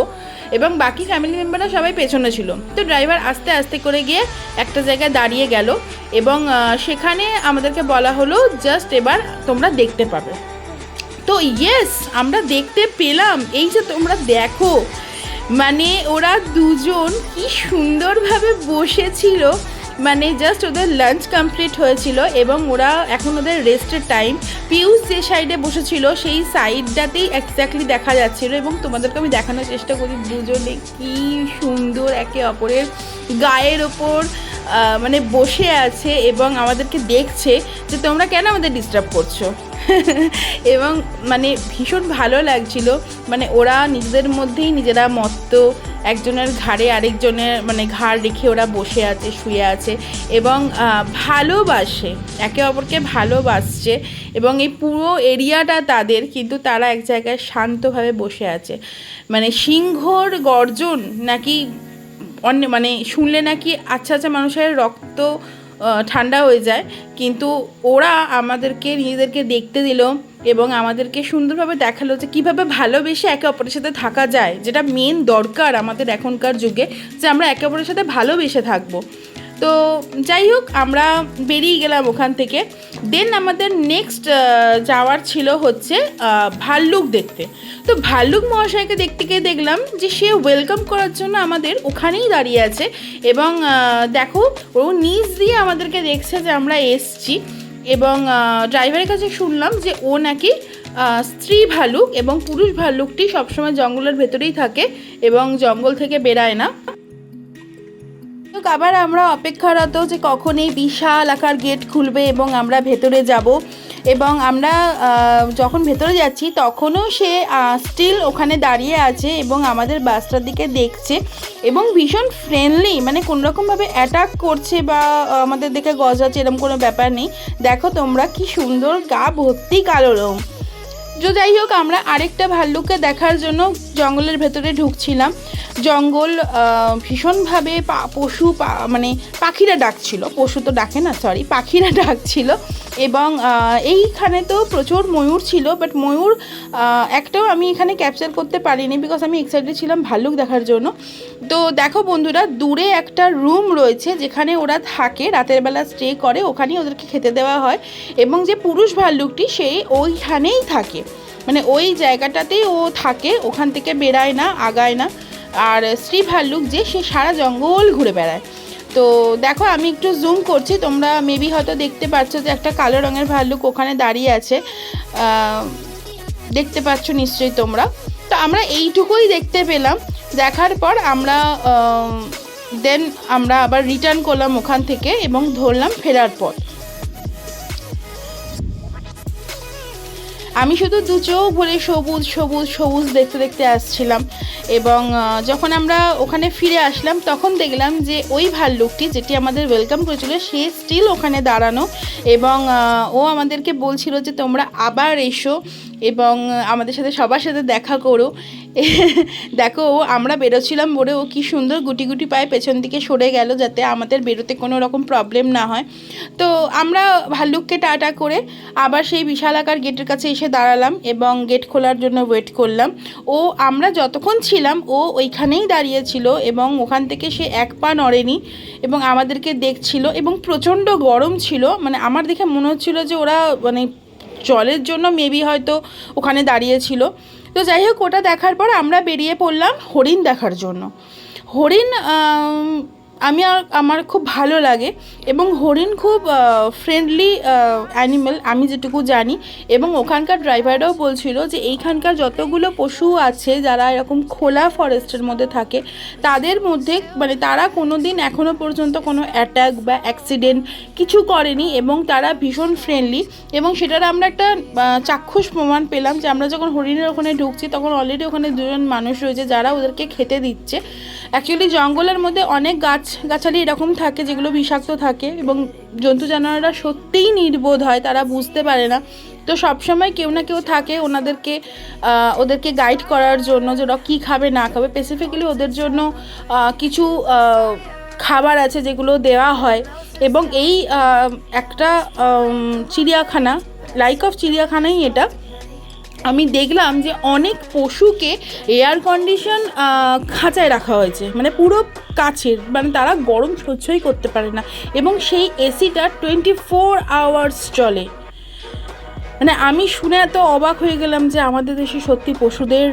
এবং বাকি ফ্যামিলি মেম্বাররা সবাই পেছনে ছিল। তো ড্রাইভার আস্তে আস্তে করে গিয়ে একটা জায়গায় দাঁড়িয়ে গেল, এবং সেখানে আমাদেরকে বলা হলো জাস্ট এবার তোমরা দেখতে পাবে। তো ইয়েস, আমরা দেখতে পেলাম। এই যে তোমরা দেখো, মানে ওরা দুজন কি সুন্দরভাবে বসেছিল, মানে জাস্ট ওদের লাঞ্চ কমপ্লিট হয়েছিল, এবং ওরা এখন ওদের রেস্টের টাইম। পিউষ যে সাইডে বসেছিল সেই সাইডটাতেই এক্স্যাক্টলি দেখা যাচ্ছিলো, এবং তোমাদেরকে আমি দেখানোর চেষ্টা করি দুজনে কি সুন্দর একে অপরের গায়ের ওপর মানে বসে আছে, এবং আমাদেরকে দেখছে যে তোমরা কেন আমাদের ডিস্টার্ব করছো। এবং মানে ভীষণ ভালো লাগছিল, মানে ওরা নিজেদের মধ্যেই নিজেরা মত্ত, একজনের ঘাড়ে আরেকজনের মানে ঘাড় রেখে ওরা বসে আছে, শুয়ে আছে, এবং ভালোবাসে, একে অপরকে ভালোবাসছে, এবং এই পুরো এরিয়াটা তাদের, কিন্তু তারা এক জায়গায় শান্তভাবে বসে আছে। মানে সিংহর গর্জন নাকি মানে শুনলে নাকি আচ্ছা আচ্ছা মানুষের রক্ত ঠান্ডা হয়ে যায়, কিন্তু ওরা আমাদেরকে নিজেদেরকে দেখতে দিল, এবং আমাদেরকে সুন্দরভাবে দেখালো যে কীভাবে ভালোবেসে একে অপরের সাথে থাকা যায়, যেটা মেন দরকার আমাদের এখনকার যুগে, যে আমরা একে অপরের সাথে ভালোবেসে থাকবো। তো যাই হোক, আমরা বেরিয়ে গেলাম ওখান থেকে। দেন আমাদের নেক্সট যাওয়ার ছিল হচ্ছে ভাল্লুক দেখতে। তো ভাল্লুক মহাশয়কে দেখতে গিয়ে দেখলাম যে সে ওয়েলকাম করার জন্য আমাদের ওখানেই দাঁড়িয়ে আছে, এবং দেখো ও নিচ দিয়ে আমাদেরকে দেখছে যে আমরা এসছি, এবং ড্রাইভারের কাছে শুনলাম যে ও নাকি স্ত্রী ভাল্লুক, এবং পুরুষ ভাল্লুকটি সবসময় জঙ্গলের ভেতরেই থাকে এবং জঙ্গল থেকে বেরায় না। আবার আমরা অপেক্ষারত যে কখন এই বিশাল আকার গেট খুলবে এবং আমরা ভেতরে যাব, এবং আমরা যখন ভেতরে যাচ্ছি তখনও সে স্টিল ওখানে দাঁড়িয়ে আছে এবং আমাদের বাসটার দিকে দেখছে, এবং ভীষণ ফ্রেন্ডলি, মানে কোনোরকমভাবে অ্যাটাক করছে বা আমাদের দিকে গজাচ্ছে এরকম কোনো ব্যাপার নেই। দেখো তোমরা কি সুন্দর গা ভর্তি কালো রঙ। যাই হোক, আমরা আরেকটা ভাল্লুককে দেখার জন্য জঙ্গলের ভেতরে ঢুকছিলাম, জঙ্গল ভীষণভাবে মানে পাখিরা ডাকছিল, পশু তো ডাকে না, সরি, পাখিরা ডাকছিল। এবং এইখানে তো প্রচুর ময়ূর ছিল, বাট ময়ূর একটাও আমি এখানে ক্যাপচার করতে পারিনি, বিকজ আমি এক্সাইটেড ছিলাম ভাল্লুক দেখার জন্য। তো দেখো বন্ধুরা, দূরে একটা রুম রয়েছে যেখানে ওরা থাকে, রাতের বেলা স্টে করে, ওখানেই ওদেরকে খেতে দেওয়া হয়। এবং যে পুরুষ ভাল্লুকটি সে ওইখানেই থাকে, মানে ওই জায়গাটাতেই ও থাকে, ওখান থেকে বেরায় না, আগায় না। আর স্ত্রী ভাল্লুক যে, সে সারা জঙ্গল ঘুরে বেড়ায়। তো দেখো আমি একটু জুম করছি, তোমরা মেবি হয়তো দেখতে পাচ্ছ যে একটা কালো রঙের ভাল্লুক ওখানে দাঁড়িয়ে আছে, দেখতে পাচ্ছ নিশ্চয়ই তোমরা। তো আমরা এইটুকুই দেখতে পেলাম। দেখার পর আমরা আমরা আবার রিটার্ন করলাম ওখান থেকে এবং ধরলাম ফেরার পথ। আমি শুধু দু চোখ ভরে সবুজ সবুজ সবুজ দেখতে দেখতে আসছিলাম। এবং যখন আমরা ওখানে ফিরে আসলাম তখন দেখলাম যে ওই ভাল্লুকটি যেটি আমাদের ওয়েলকাম করেছিল সে স্টিল ওখানে দাঁড়ানো, এবং ও আমাদেরকে বলছিল যে তোমরা আবার এসো এবং আমাদের সাথে সবার সাথে দেখা করো। দেখো আমরা বেরোচ্ছিলাম বলে ও কি সুন্দর গুটি গুটি পায়ে পেছন দিকে সরে গেল যাতে আমাদের বেরোতে কোনো রকম প্রবলেম না হয়। তো আমরা ভাল্লুককে টাটা করে আবার সেই বিশালাকার গেটের কাছে এসে দাঁড়ালাম এবং গেট খোলার জন্য ওয়েট করলাম। ও আমরা যতক্ষণ ছিলাম ও ওইখানেই দাঁড়িয়েছিল এবং ওখান থেকে সে এক পা নড়েনি এবং আমাদেরকে দেখছিল। এবং প্রচণ্ড গরম ছিল, মানে আমার দেখে মনে হচ্ছিল যে ওরা মানে জলের জন্য মেবি হয়তো ওখানে দাঁড়িয়েছিল। তো যাই হোক, ওটা দেখার পর আমরা বেরিয়ে পড়লাম হরিণ দেখার জন্য। হরিণ আমার খুব ভালো লাগে এবং হরিণ খুব ফ্রেন্ডলি অ্যানিমেল আমি যেটুকু জানি। এবং ওখানকার ড্রাইভাররাও বলছিল যে এইখানকার যতগুলো পশু আছে যারা এরকম খোলা ফরেস্টের মধ্যে থাকে তাদের মধ্যে মানে তারা কোনো দিন এখনও পর্যন্ত কোনো অ্যাটাক বা অ্যাক্সিডেন্ট কিছু করেনি এবং তারা ভীষণ ফ্রেন্ডলি। এবং সেটার আমরা একটা চাক্ষুষ প্রমাণ পেলাম যে আমরা যখন হরিণের ওখানে ঢুকছি তখন অলরেডি ওখানে দুজন মানুষ রয়েছে যারা ওদেরকে খেতে দিচ্ছে। অ্যাকচুয়ালি জঙ্গলের মধ্যে অনেক গাছালি এরকম থাকে যেগুলো বিষাক্ত থাকে এবং জন্তু জানোয়াররা সত্যিই নির্বোধ হয়, তারা বুঝতে পারে না। তো সবসময় কেউ না কেউ থাকে ওদেরকে গাইড করার জন্য যে ওরা কী খাবে না খাবে। স্পেসিফিক্যালি ওদের জন্য কিছু খাবার আছে যেগুলো দেওয়া হয়। এবং এই একটা চিড়িয়াখানা, লাইক অফ চিড়িয়াখানাই এটা। আমি দেখলাম যে অনেক পশুকে এয়ার কন্ডিশন খাঁচায় রাখা হয়েছে, মানে পুরো কাছের, মানে তারা গরম সহ্যই করতে পারে না এবং সেই এসিটা 24 আওয়ার্স চলে। মানে আমি শুনে এত অবাক হয়ে গেলাম যে আমাদের দেশে সত্যি পশুদের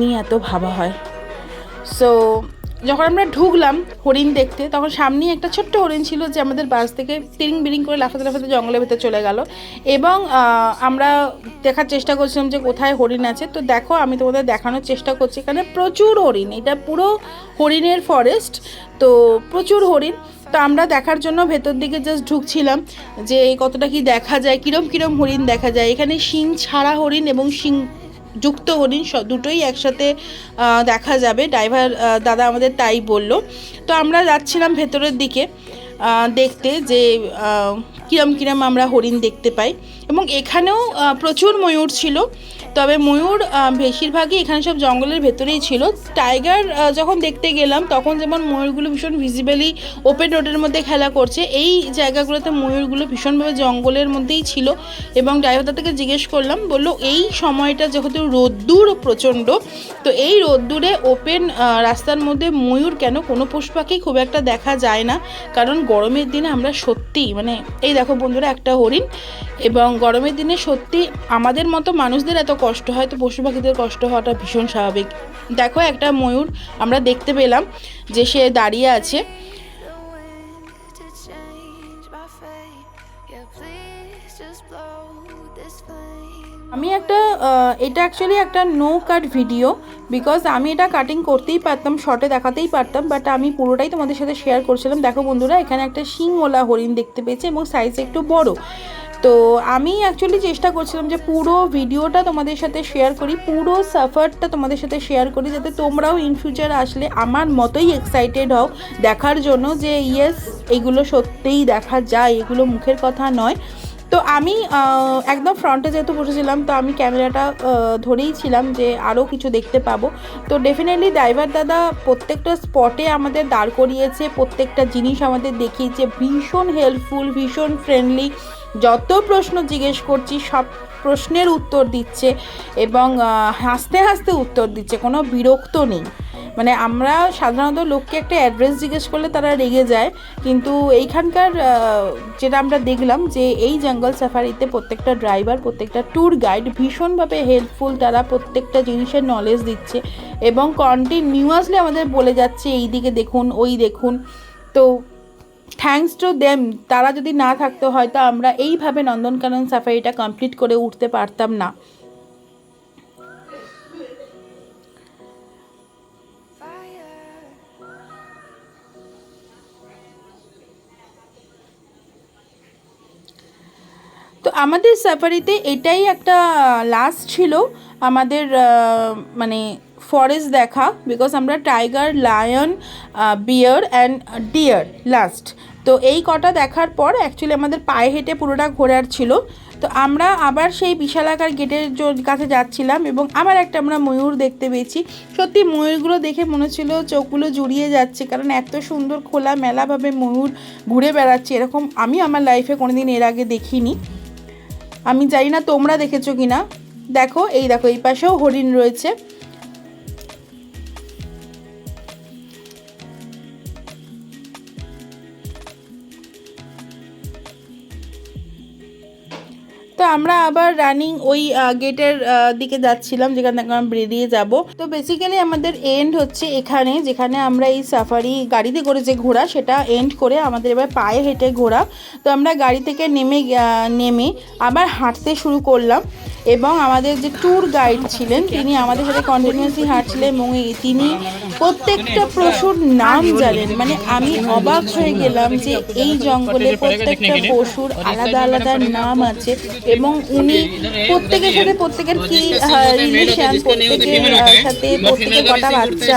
নিয়ে এত ভাবা হয়। সো যখন আমরা ঢুকলাম হরিণ দেখতে তখন সামনেই একটা ছোট্ট হরিণ ছিল যে আমাদের বাস থেকে তিরিং বিরিং করে লাফাতে লাফাতে জঙ্গলের ভেতরে চলে গেল। এবং আমরা দেখার চেষ্টা করছিলাম যে কোথায় হরিণ আছে। তো দেখো আমি তোমাদের দেখানোর চেষ্টা করছি, এখানে প্রচুর হরিণ, এটা পুরো হরিণের ফরেস্ট, তো প্রচুর হরিণ। তো আমরা দেখার জন্য ভেতর দিকে জাস্ট ঢুকছিলাম যে কতটা কি দেখা যায়, কিরম হরিণ দেখা যায়। এখানে শিং ছাড়া হরিণ এবং শিং যুক্ত হরিণ দুটোই একসাথে দেখা যাবে, ড্রাইভার দাদা আমাদের তাই বলল। তো আমরা যাচ্ছিলাম ভেতরের দিকে দেখতে যে কিরম আমরা হরিণ দেখতে পাই। এবং এখানেও প্রচুর ময়ূর ছিল, তবে ময়ূর বেশিরভাগই এখানে সব জঙ্গলের ভেতরেই ছিল। টাইগার যখন দেখতে গেলাম তখন যেমন ময়ূরগুলো ভীষণ ভিজিবলি ওপেন রোডের মধ্যে খেলা করছে, এই জায়গাগুলোতে ময়ূরগুলো ভীষণভাবে জঙ্গলের মধ্যেই ছিল। এবং ড্রাইভারটা থেকে জিজ্ঞেস করলাম, বললো এই সময়টা যেহেতু রোদ্দুর প্রচণ্ড, তো এই রোদ্দুরে ওপেন রাস্তার মধ্যে ময়ূর কেন, কোনো পশু পাখি খুব একটা দেখা যায় না, কারণ গরমের দিনে আমরা সত্যি মানে এই দেখো বন্ধুরা একটা হরিণ। এবং গরমের দিনে সত্যি আমাদের মতো মানুষদের এত কষ্ট হয়, তো পশু পাখিদের কষ্ট হওয়াটা ভীষণ স্বাভাবিক। দেখো একটা ময়ূর আমরা দেখতে পেলাম যে সে দাঁড়িয়ে আছে। আমি এটা অ্যাকচুয়ালি একটা নো কাট ভিডিও, বিকজ আমি এটা কাটিং করতেই পারতাম, শর্টে দেখাতেই পারতাম, বাট আমি পুরোটাই তোমাদের সাথে শেয়ার করছিলাম। দেখো বন্ধুরা এখানে একটা শিংওয়ালা হরিণ দেখতে পেয়েছি এবং সাইজ একটু বড়। তো আমি অ্যাকচুয়ালি চেষ্টা করছিলাম যে পুরো ভিডিওটা তোমাদের সাথে শেয়ার করি, পুরো সাফারটা তোমাদের সাথে শেয়ার করি, যাতে তোমরাও ইন ফিউচার আসলে আমার মতোই এক্সাইটেড হও দেখার জন্য যে ইয়েস এগুলো সত্যিই দেখা যায়, এগুলো মুখের কথা নয়। তো আমি একদম ফ্রন্টে যেহেতু বসেছিলাম, তো আমি ক্যামেরাটা ধরেই ছিলাম যে আরও কিছু দেখতে পাবো। তো ডেফিনেটলি ড্রাইভার দাদা প্রত্যেকটা স্পটে আমাদের দাঁড় করিয়েছে, প্রত্যেকটা জিনিস আমাদের দেখিয়েছে, ভীষণ হেল্পফুল, ভীষণ ফ্রেন্ডলি। যত প্রশ্ন জিজ্ঞেস করছি সব প্রশ্নের উত্তর দিচ্ছে এবং হাসতে হাসতে উত্তর দিচ্ছে, কোনো বিরক্ত নেই। মানে আমরা সাধারণত লোককে একটা অ্যাড্রেস জিজ্ঞেস করলে তারা রেগে যায়, কিন্তু এইখানকার যেটা আমরা দেখলাম যে এই জঙ্গল সাফারিতে প্রত্যেকটা ড্রাইভার, প্রত্যেকটা ট্যুর গাইড ভীষণভাবে হেল্পফুল, তারা প্রত্যেকটা জিনিসের নলেজ দিচ্ছে এবং কন্টিনিউয়াসলি আমাদের বলে যাচ্ছে এই দিকে দেখুন, ওই দেখুন। তো থ্যাঙ্কস টু দেম, তারা যদি না থাকতো হয়তো আমরা এইভাবে নন্দনকানন সাফারিটা কমপ্লিট করে উঠতে পারতাম না। তো আমাদের সাফারিতে এটাই একটা লাস্ট ছিল আমাদের মানে ফরেস্ট দেখা, বিকজ আমরা tiger, lion, bear and deer last. তো এই কটা দেখার পর অ্যাকচুয়ালি আমাদের পায়ে হেঁটে পুরোটা ঘোরার ছিল। তো আমরা আবার সেই বিশালাকার গেটের কাছে যাচ্ছিলাম এবং আবার একটা আমরা ময়ূর দেখতে পেয়েছি। সত্যি ময়ূরগুলো দেখে মনে ছিল চোখগুলো জুড়িয়ে যাচ্ছে, কারণ এত সুন্দর খোলা মেলাভাবে ময়ূর ঘুরে বেড়াচ্ছে এরকম আমি আমার লাইফে কোনোদিন এর আগে দেখিনি। আমি জানি না তোমরা দেখেছো কি না। দেখো এই পাশেও হরিণ রয়েছে। তো আমরা আবার রানিং ওই গেটের দিকে যাচ্ছিলাম যেখান থেকে আমরা বেরিয়ে যাব। তো বেসিক্যালি আমাদের এন্ড হচ্ছে এখানে, যেখানে আমরা এই সাফারি গাড়িতে করে যে ঘোরা সেটা এন্ড করে আমাদের এবার পায়ে হেঁটে ঘোরা। তো আমরা গাড়ি থেকে নেমে আবার হাঁটতে শুরু করলাম এবং আমাদের যে ট্যুর গাইড ছিলেন তিনি আমাদের সাথে কন্টিনিউয়াসলি হাঁটছিলেন এবং তিনি প্রত্যেকটা পশুর নাম জানেন। মানে আমি অবাক হয়ে গেলাম যে এই জঙ্গলে প্রত্যেকটা পশুর আলাদা আলাদা নাম আছে এবং উনি প্রত্যেকের সাথে প্রত্যেকের কি রিলেশন, প্রত্যেকের সাথে প্রত্যেকের কটা বাচ্চা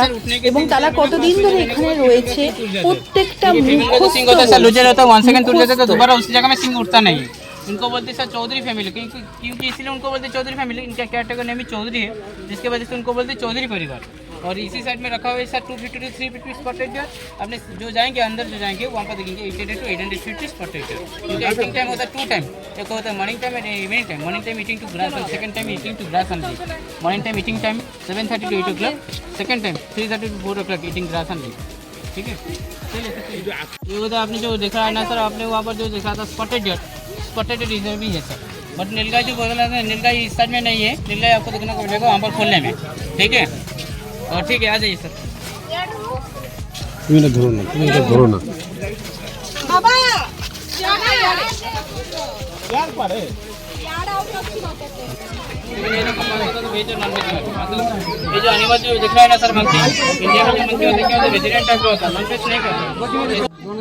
এবং তারা কতদিন ধরে এখানে রয়েছে প্রত্যেকটা মুখস্থ। उनको बोलते सर चौधरी फैमिली, क्योंकि इसलिए उनको बोलते चौधरी फैमिली, इनका केयरटेकर नेम ही चौधरी है, जिसके वजह से उनको बोलते चौधरी परिवार। और इसी साइड में रखा हुआ है सर 250 to 350 स्पॉटेड डियर। आपने जो जाएंगे अंदर जो जाएंगे वहाँ पर देखेंगे 800 to 850 स्पॉटेड डियर। उनका ईटिंग टाइम होता है 2 टाइम, एक होता है morning time and evening time. Morning time eating to grass और second time eating to grass and leaf. Morning time eating time 7:30 to 8 o'clock, second time 3:30 to 4 o'clock eating grass and leaf. ठीक है, ये होता है आपने जो देखा है ना सर, आपने वहाँ पर जो देखा था स्पॉटेड डियर, स्पॉटेड रिजर्व भी है सर। बट नीलगाय जो बोला था, नीलगाय इस साइड में नहीं है, नीलगाय आपको देखने को मिलेगा वहाँ पर खोलने में। ठीक है, और ठीक है आ जाइए सर। ধরো না ये जो एनिमल जो दिख रहा है ना सर मंकी, इंडिया में जो मंकी होते क्या होते वेजिटेरियन टाइप का होता है, नॉन वेज नहीं खाता।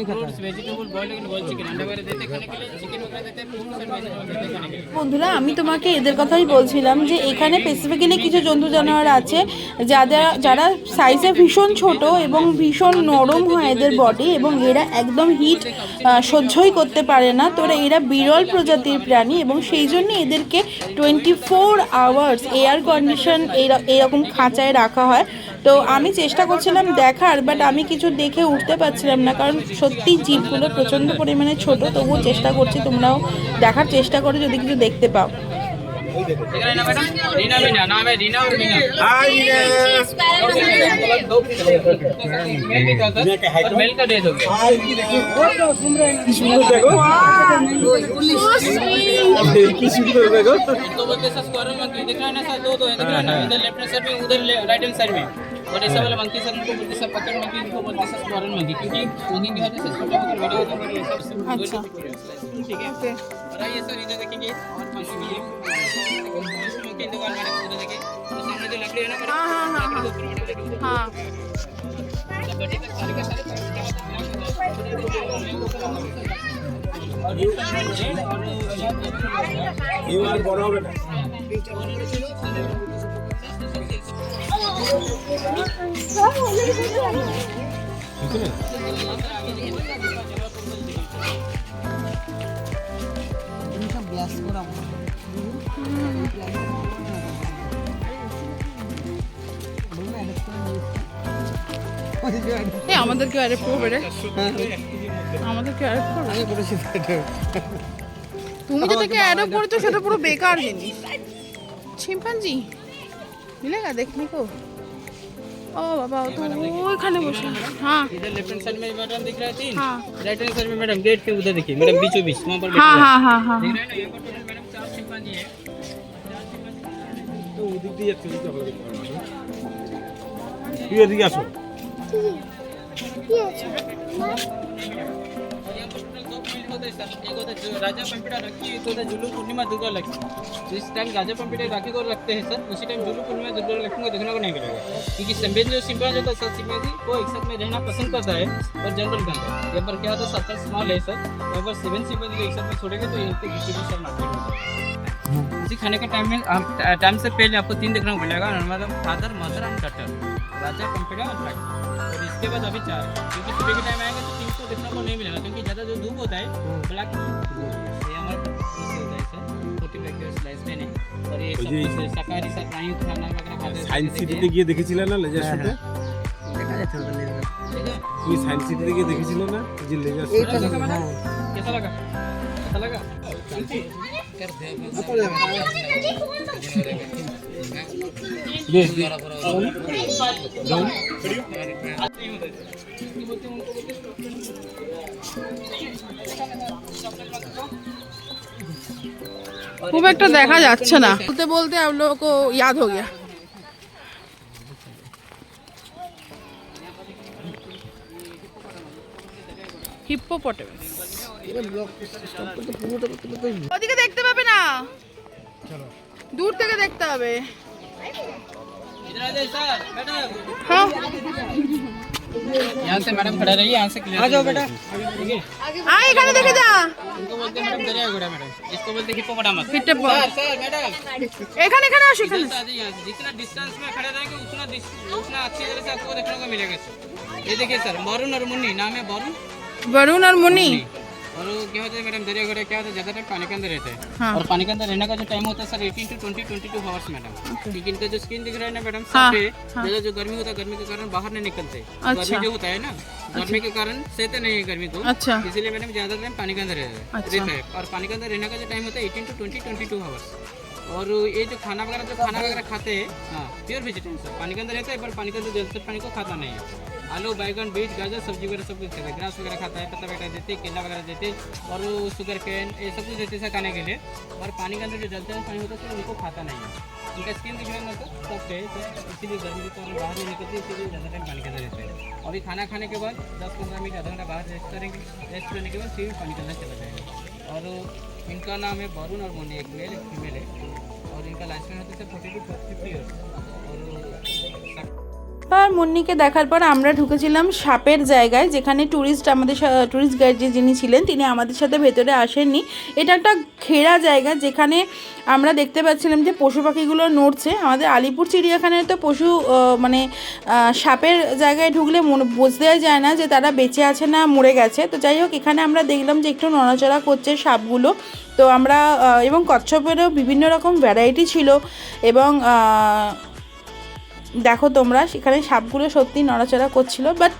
Fruits, vegetable, boiled and boiled chicken, अंडा वगैरह देते खाने के लिए, चिकन वगैरह देते हैं, फ्रूट्स एंड वेजिटेबल देते खाने के लिए। বন্ধুরা আমি তোমাকে এদের কথাই বলছিলাম যে এখানে স্পেসিফিক্যালি কিছু জন্তু জানোয়ার আছে যারা সাইজে ভীষণ ছোট এবং ভীষণ নরম হয় এদের বডি এবং এরা একদম হিট সহ্যই করতে পারে না। তো এরা বিরল প্রজাতির প্রাণী এবং সেই জন্য এদেরকে 24 আওয়ার্স এয়ার কন্ডিশন এরকম খাঁচায় রাখা হয়। তো আমি চেষ্টা করছিলাম দেখার, বাট আমি কিছু দেখে উঠতে পারছিলাম না, কারণ সত্যি জীবগুলো প্রচণ্ড পরিমাণে ছোট। তবুও চেষ্টা করছি তোমরাও দেখার চেষ্টা করো যদি কিছু দেখতে পাও। रीना मीना नाम है, रीना और मीना। मेल का दे दोगे। तो बोलते सर स्क्वायरल मंकी दिख रहा है ना सर, दो है दिख रहा है ना, इधर लेफ्ट हैंड साइड में उधर राइट हैंड साइड में। और ऐसा वाला मंकी सर उनको बोलते सर पकड़ मंकी, इनको बोलते सर स्क्वायरल मंकी, क्योंकि उन्हीं के होते सर छोटे होकर बड़े होते हैं। अच्छा ठीक है, और आइए सर इधर देखेंगे और मंकी भी है। मंकी दुकान मैंने उधर देखे, तो सामने जो लकड़ी है ना, लकड़ी के ऊपर मैंने हाँ बड़ी तक सारे के सारे you are বড় হবে না এই আমাদেরকে অ্যাডপ্ট করবে রে, আমাদেরকে অ্যাডপ্ট করবে। আমি করেছি তুমি যেটাকে অ্যাডপ্ট করেছো সেটা পুরো বেকার জিনিস। চিম্পাঞ্জি মিলেগা দেখনি কো? ও বাবা ও তো ওইখানে বসে। हाँ इधर लेफ्ट हैंड साइड में मैडम दिख रहा है 3, हाँ राइट हैंड साइड में मैडम गेट के उधर देखिए मैडम बीचों बीच वहाँ पर हाँ हाँ हाँ हाँ देख रहे हैं ना, यहाँ पर टोटल मैडम 4 चिंपांजी है। তো ওদিক দিয়ে যাচ্ছে, ওদিক দিয়ে ভালো দেখতে পারবে না। তুই এদিকে আসো। और यहाँ पर टोटल 2 फील्ड होते हैं सर। एक होता है जो राजा पंपिटा रखी, एक होता है जुलू पूर्णिमा दुर्गा लक्ष्मी। जिस टाइम राजा पंपिटा राखी को रखते हैं सर, उसी टाइम जुलू पूर्णिमा दुर्गा लक्ष्मी को देखने को नहीं मिलेगा, क्योंकि संबेद जो सिंपल होता है सर, सिंबेदी वो एक साथ में रहना पसंद करता है और जनरल का अंदर यहाँ पर क्या होता है सर्कल स्मॉल है सर, यहाँ पर 7 सिंबेदी को एक साथ में छोड़ेंगे तो यहाँ पे डिस्ट्रीब्यूशन मार्केट होगा। इसी खाने के टाइम में टाइम से पहले आपको 3 देखने को मिलेगा, मतलब फादर मदर एंड डॉटर, राजा पंपिटा और लक्ष्मी। और इसके बाद अभी 4, क्योंकि सुबह के टाइम आएगा तो 3 को देखने को नहीं मिलेगा, क्योंकि ज़्यादा जो धूप होता है ब्लैक ये हमारे इससे होता है सर 45 के स्लाइस में नहीं। और ये सब कुछ शाकाहारी सर प्राणी खाना वगैरह खाते हैं। সায়েন্স সিটিতে গিয়ে দেখেছিলে না লেজার শুটে? দেখা যাচ্ছে ওটা লেগে তুমি সায়েন্স সিটিতে গিয়ে দেখেছিলে না যে লেজার এইটা कैसा लगा मैडम? कैसा लगा? अच्छा लगा? खूब একটা দেখা যাচ্ছে না, বলতে বলতে आप लोगों को याद हो गया। হিপ্পোপটেমাস ওদিকে দেখতে পাবে না, দূর থেকে দেখতে হবে। इधर आ जाइए सर मैडम। हाँ यहाँ से मैडम खड़ा रहिए, यहाँ से क्लियर आ जाओ बेटा, ठीक है? আয় এখানে দেখে যা। इनको बोलते हैं मैडम दरिया घोड़ा मैडम, इसको बोलते हैं hippopotamus. Hippopotamus. Sir sir madam এখানে এখানে আসো इधर এখানে। से आ जाइए, यहाँ से जितना डिस्टेंस में खड़े रहेंगे उतना अच्छी तरह से आपको देखने को मिलेगा सर। ये देखिए सर वरुण और मुन्नी, नाम है वरुण वरुण और मुन्नी। और वो क्या होता है मैडम दरिया घोड़ा क्या होता है, ज़्यादा टाइम पानी के अंदर रहते हैं। हाँ। और पानी के अंदर रहने का जो टाइम होता है सर 18 to 22 आवर्स मैडम, क्योंकि इनका जो स्किन दिख रहा है ना मैडम हाँ, सब पे हाँ। जो गर्मी होता है गर्मी के कारण बाहर नहीं निकलते। अच्छा। गर्मी जो होता है ना गर्मी के कारण सहते नहीं है गर्मी को, अच्छा इसीलिए मैडम ज़्यादा टाइम पानी के अंदर रहता अच्छा। है। और पानी के अंदर रहने का जो टाइम होता है 18 to 22 आवर्स। और ये जो खाना वगैरह खाते हैं हाँ प्योर वेजिटेरियन सर, पानी के अंदर रहता है पर पानी के अंदर जल से पानी को खाता नहीं है। आलू बैगन बीट गाजर सब्जी वगैरह सब कुछ खाता है, ग्रास वगैरह खाता है, पत्ता वगैरह देते हैं, केला वगैरह देते हैं और शुगर कैन ये सब कुछ देते हैं खाने के लिए। और पानी के अंदर जो जलते हैं पानी होता है सर उनको खाता नहीं है। उनका स्किन दिख रहा है सर सब है सर, इसीलिए गर्मी के कारण बाहर नहीं निकलती, इसीलिए ज़्यादा टाइम पानी के अंदर रहते हैं। अभी खाना खाने के बाद 10-15 मिनट आधा घंटा बाहर रेस्ट करेंगे, रेस्ट करने के बाद फिर पानी के अंदर चला जाएगा। और इनका नाम है वरुण और मुन्नी, एक मेल एक फीमेल है और इनका लाइफ टाइम होता है 40 to 50 ईयर्स। और আর মুন্নিকে দেখার পর আমরা ঢুকেছিলাম সাপের জায়গায়, যেখানে ট্যুরিস্ট গাইড যিনি ছিলেন তিনি আমাদের সাথে ভেতরে আসেননি। এটা একটা ঘেরা জায়গা যেখানে আমরা দেখতে পাচ্ছিলাম যে পশু পাখিগুলো নড়ছে। আমাদের আলিপুর চিড়িয়াখানায় তো মানে সাপের জায়গায় ঢুকলে বুঝতেই যায় না যে তারা বেঁচে আছে না মরে গেছে। তো যাই হোক এখানে আমরা দেখলাম যে একটু নড়াচড়া করছে সাপগুলো। তো আমরা এবং কচ্ছপেরও বিভিন্ন রকম ভ্যারাইটি ছিল এবং দেখো তোমরা সেখানে সাপগুলো সত্যি নড়াচড়া করছিল। বাট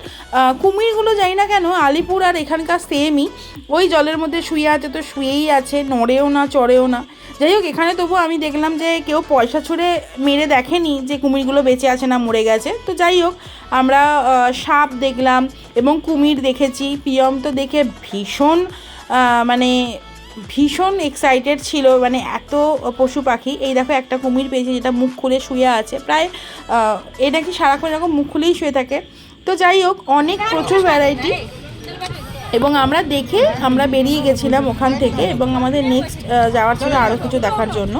কুমিরগুলো জানি না কেন আলিপুর আর এখানকার সেমই, ওই জলের মধ্যে শুয়ে আছে তো শুয়েই আছে, নড়েও না চড়েও না। যাই হোক এখানে তবু আমি দেখলাম যে কেউ পয়সা ছুঁড়ে মেরে দেখেনি যে কুমিরগুলো বেঁচে আছে না মরে গেছে। তো যাই হোক আমরা সাপ দেখলাম এবং কুমির দেখেছি। পিয়ম তো দেখে ভীষণ এক্সাইটেড ছিল, মানে এত পশু পাখি। এই দেখো একটা কুমির পেয়েছে যেটা মুখ খুলে শুয়ে আছে, প্রায় এ নাকি সারাক্ষণ এরকম মুখ খুলেই শুয়ে থাকে। তো যাই হোক প্রচুর ভ্যারাইটি এবং আমরা বেরিয়ে গেছিলাম ওখান থেকে এবং আমাদের নেক্সট যাওয়ার ছিল আরও কিছু দেখার জন্য।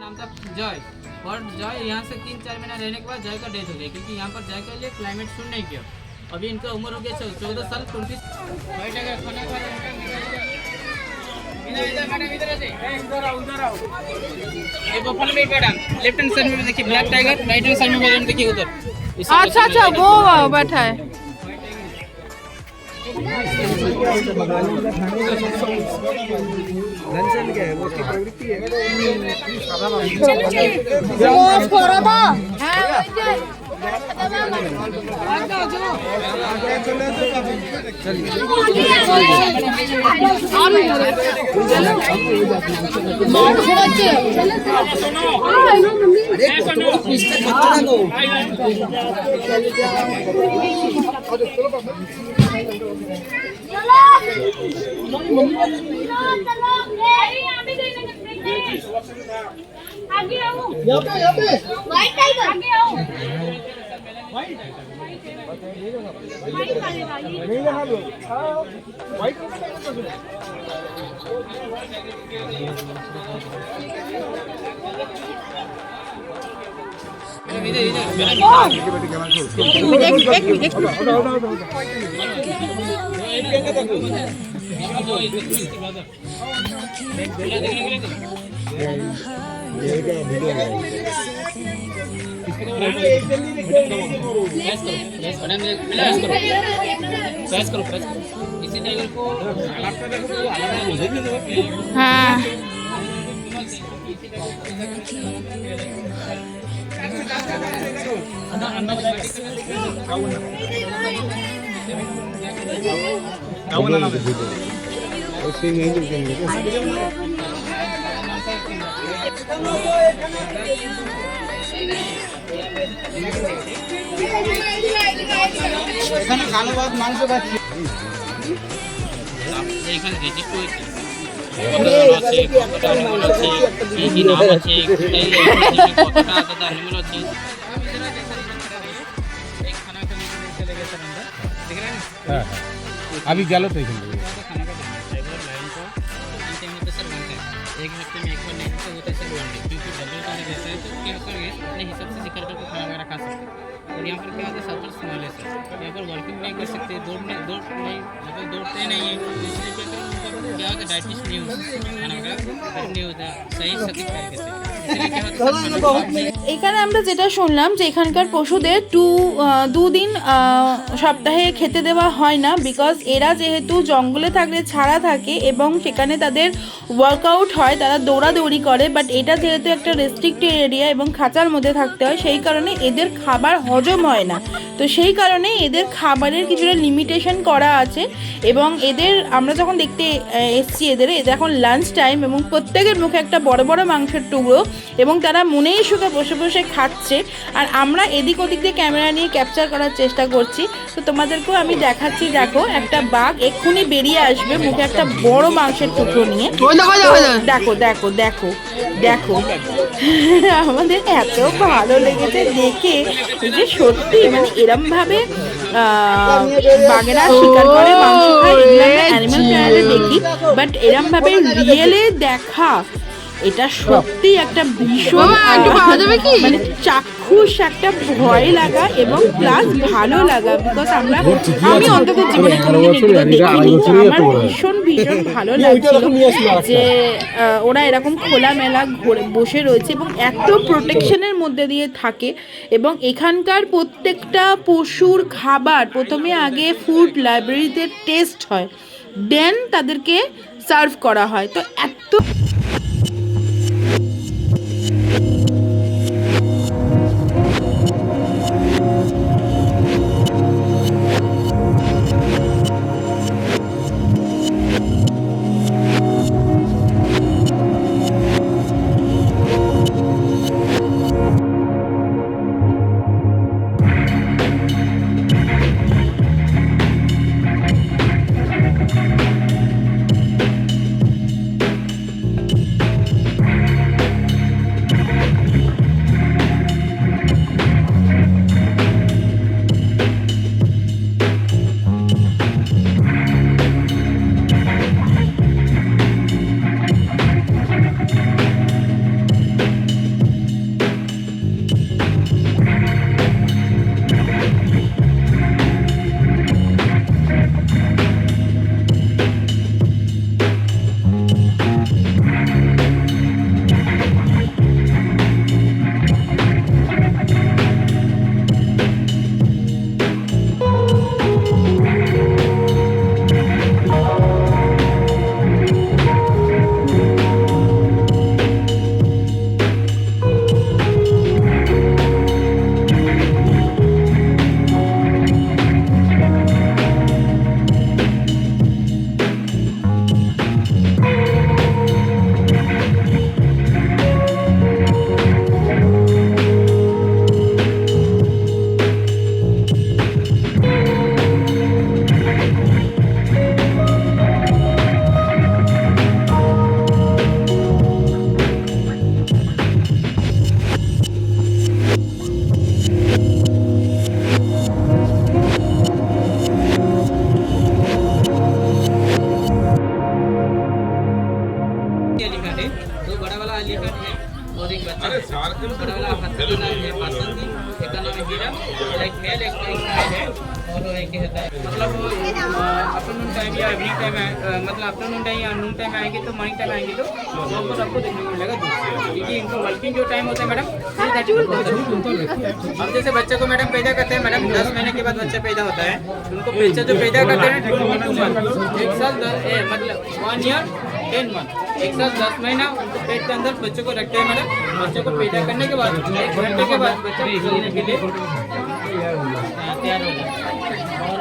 नाम था जॉय और जॉय यहाँ से 3-4 महीना रहने के बाद जॉय का डेथ हो गया, क्योंकि यहाँ पर जॉय के लिए क्लाइमेट सूट नहीं किया। अभी इनका उम्र हो गया 14 साल 20 वाइट अगर खाना खा रहे हैं मैडम इधर आओ ये buffalo meet madam left hand side में देखिए black tiger, right hand side में मैडम देखिए उधर। अच्छा वो बैठा है। घनश्याम क्या है वो उसकी प्रवृत्ति है आगे आओ यहाँ पे व्हाइट टाइगर आगे आओ व्हाइट वाले इसी टाइगर को हाँ এখানে কালো ভাত মাংস খাচ্ছি এখানে রেজিস্ট হয়েছে আছে কতটা অ্যানিমাল আছে কি কি নাম আছে কতটা কতটা অ্যানিমাল আছে एक खाना का नीचे चले गए सर अंदर देख रहे हैं হ্যাঁ আমি গেল তো এখানে खाना का टाइगर लाइन को अंत में तो सर बनता है एक हफ्ते में एक बार नहीं तो होता है सर वन डे क्योंकि जंगल का रहता है तो क्या करेंगे अपने हिसाब से शिकार करके खाना वगैरह खा सकते हैं और यहाँ पर क्या होता है सर्वर स्मॉल है सर यहाँ पर वर्किंग नहीं कर सकते दौड़ नहीं मतलब दौड़ते नहीं है इसलिए क्या करें उनका क्या होता है डाइजेस्ट नहीं होता खाना वगैरह नहीं होता सही सटीक तरीके से इसलिए क्या होता है এখানে আমরা যেটা শুনলাম যে এখানকার পশুদের দুদিন সপ্তাহে খেতে দেওয়া হয় না, বিকজ এরা যেহেতু জঙ্গলে থাকলে ছাড়া থাকে এবং সেখানে তাদের ওয়ার্কআউট হয়, তারা দৌড়াদৌড়ি করে, বাট এটা যেহেতু একটা রেস্ট্রিক্টেড এরিয়া এবং খাঁচার মধ্যে থাকতে হয়, সেই কারণে এদের খাবার হজম হয় না। তো সেই কারণে এদের খাবারের কিছুটা লিমিটেশন করা আছে এবং এদের আমরা যখন দেখতে এসছি এদের এখন লাঞ্চ টাইম এবং প্রত্যেকের মুখে একটা বড় বড় মাংসের টুকরো এবং তারা মনেই সুখে বসে বসে খাচ্ছে, আর আমরা এদিক ওদিক দিয়ে ক্যামেরা নিয়ে ক্যাপচার করার চেষ্টা করছি। তো তোমাদেরকেও আমি দেখাচ্ছি, দেখো একটা বাঘ এক্ষুনি বেরিয়ে আসবে মুখে একটা বড় মাংসের টুকরো নিয়ে। দেখো দেখো দেখো দেখো আমাদের এত ভালো লেগেছে দেখে যে সত্যি মানে এরম ভাবে বাঘেরা শিকার করে মাংস খায়, এগুলো আমরা অ্যানিমাল প্ল্যানেটে দেখি, বাট এরম ভাবে রিয়েলে দেখা এটা সত্যি একটা ভীষণ মানে চাক্ষুষ একটা ভয় লাগা এবং প্লাস ভালো লাগা, বিকজ আমি অন্তত জীবনে কোনোদিন এগুলো দেখিনি। আমার ভীষণ ভীষণ ভালো লাগছিল যে ওরা এরকম খোলামেলা বসে রয়েছে এবং এত প্রোটেকশনের মধ্যে দিয়ে থাকে এবং এখানকার প্রত্যেকটা পশুর খাবার প্রথমে আগে ফুড লাইব্রেরিতে টেস্ট হয়, দেন তাদেরকে সার্ভ করা হয়। তো এত एलिफेंट है और एक बच्चा है। बड़ा वाला हाथी का नाम है बासंती, एक का नाम है हीरा, एक मेल एक फीमेल है और एक होता है मतलब आफ्टरनून टाइम या इवनिंग टाइम है, मतलब आफ्टरनून टाइम या नून टाइम आएंगे तो मॉर्निंग टाइम आएंगे तो वापस आपको देखने को मिलेगा दूसरे, क्योंकि इनको वर्किंग जो टाइम होता है मैडम। अब जैसे बच्चे को मैडम पैदा करते हैं मैडम 10 महीने के बाद बच्चा पैदा होता है, उनको बच्चा जो पैदा करते हैं 22 मंथ, एक साल मतलब 1 ईयर 10 मंथ, एक साल 10 महीना उनको पेट के अंदर बच्चों को रखते हैं मैडम। बच्चों को पैदा करने के बाद 1 घंटे के बाद बच्चा खेलने के लिए तैयार हो जाता है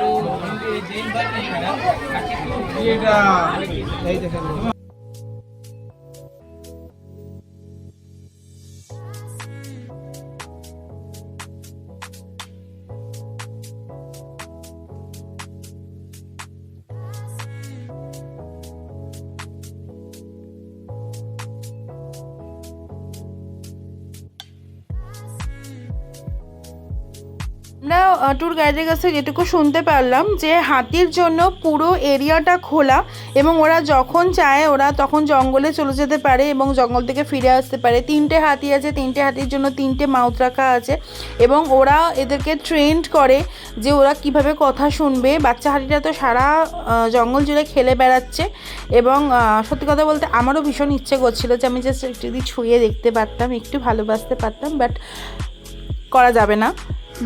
और दिन भर नहीं मैडम। আমরা ট্যুর গাইডের কাছে যেটুকু শুনতে পারলাম যে হাতির জন্য পুরো এরিয়াটা খোলা এবং ওরা যখন চায় ওরা তখন জঙ্গলে চলে যেতে পারে এবং জঙ্গল থেকে ফিরে আসতে পারে। 3টে হাতি আছে, 3টে হাতির জন্য 3টে মাউথ রাখা আছে এবং ওরা এদেরকে ট্রেন্ড করে যে ওরা কিভাবে কথা শুনবে। বাচ্চা হাতিটা তো সারা জঙ্গল জুড়ে খেলে বেড়াচ্ছে এবং সত্যি কথা বলতে আমারও ভীষণ ইচ্ছে করছিল যে আমি জাস্ট যদি ছুঁয়ে দেখতে পারতাম, একটু ভালোবাসতে পারতাম, বাট করা যাবে না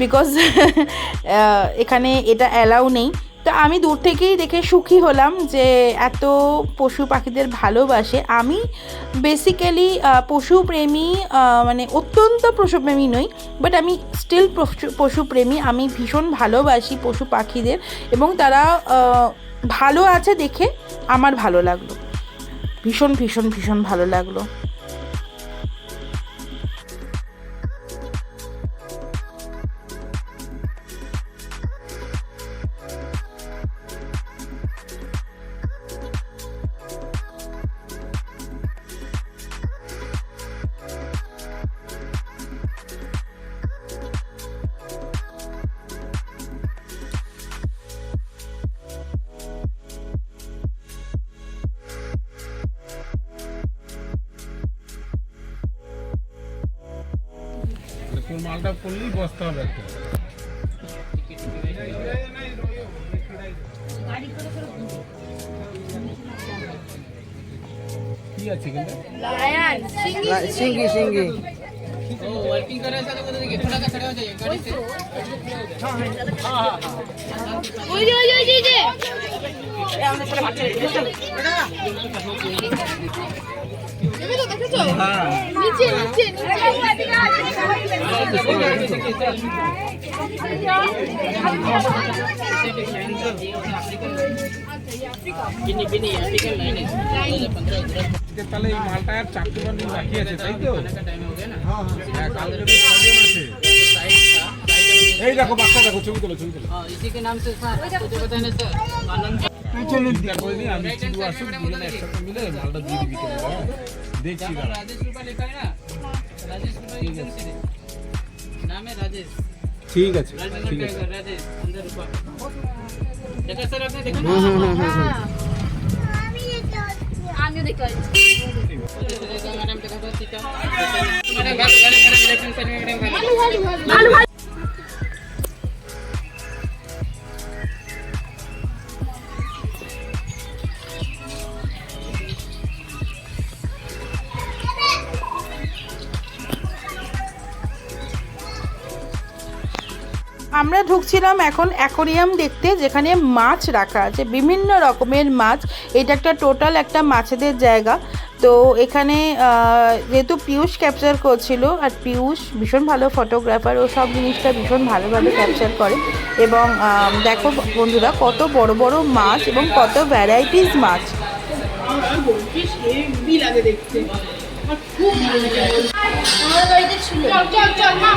বিকজ এখানে এটা অ্যালাউ নেই। তো আমি দূর থেকেই দেখে সুখী হলাম যে এত পশু পাখিদের ভালোবাসে। আমি বেসিক্যালি পশুপ্রেমী, মানে অত্যন্ত পশুপ্রেমী নই, বাট আমি স্টিল পশুপ্রেমী। আমি ভীষণ ভালোবাসি পশু পাখিদের এবং তারা ভালো আছে দেখে আমার ভালো লাগলো, ভীষণ ভীষণ ভীষণ ভালো লাগলো। মালটা করলেই বসতে হবে একটা। কি আছে কিন্তু सिंगी सिंगी वर्किंग कर रहा है तो देखिए थोड़ा सा खड़े हो जाइए गाड़ी से। ওই যে দেখেছো নিচে তাহলে এই মালটা আর 4 বার দিন বাকি আছে তাই তো? टाइम हो गया ना। হ্যাঁ কালকে তো 6 জন আছে। এই দেখো বাচ্চা দেখো, ছবি তোলো ছবি তোলো। हाँ इसी के नाम से सर मुझे बताने सर आनंद চলুন করে দিই, আমি চিড়ু আসুক দুজনে একসাথে মিলে মালটা দিয়ে দিবি তো। দেখছি দাঁড়া। राजेश रूपा लिखा है ना, राजेश रूपा एजेंसी है, नाम है राजेश, ঠিক আছে राजेश ঠিক আছে। राजेश अंदर रूपा देखा सर आपने देखा ना। আমিও দেখতে পাচ্ছি। मैडम देखा तो Sita madam madam election sir madam আমরা ঢুকছিলাম এখন অ্যাকোরিয়াম দেখতে, যেখানে মাছ রাখা আছে, বিভিন্ন রকমের মাছ। এটা একটা টোটাল একটা মাছেদের জায়গা। তো এখানে যেহেতু পিয়ুষ ক্যাপচার করছিল, আর পিয়ুষ ভীষণ ভালো ফটোগ্রাফার, ও সব জিনিসটা ভীষণ ভালোভাবে ক্যাপচার করে। এবং দেখো বন্ধুরা কত বড় বড় মাছ এবং কত ভ্যারাইটিস মাছ। লাগে দেখতে খুব ভালো লাগে। আমার বাড়িতে ছিল। চল মা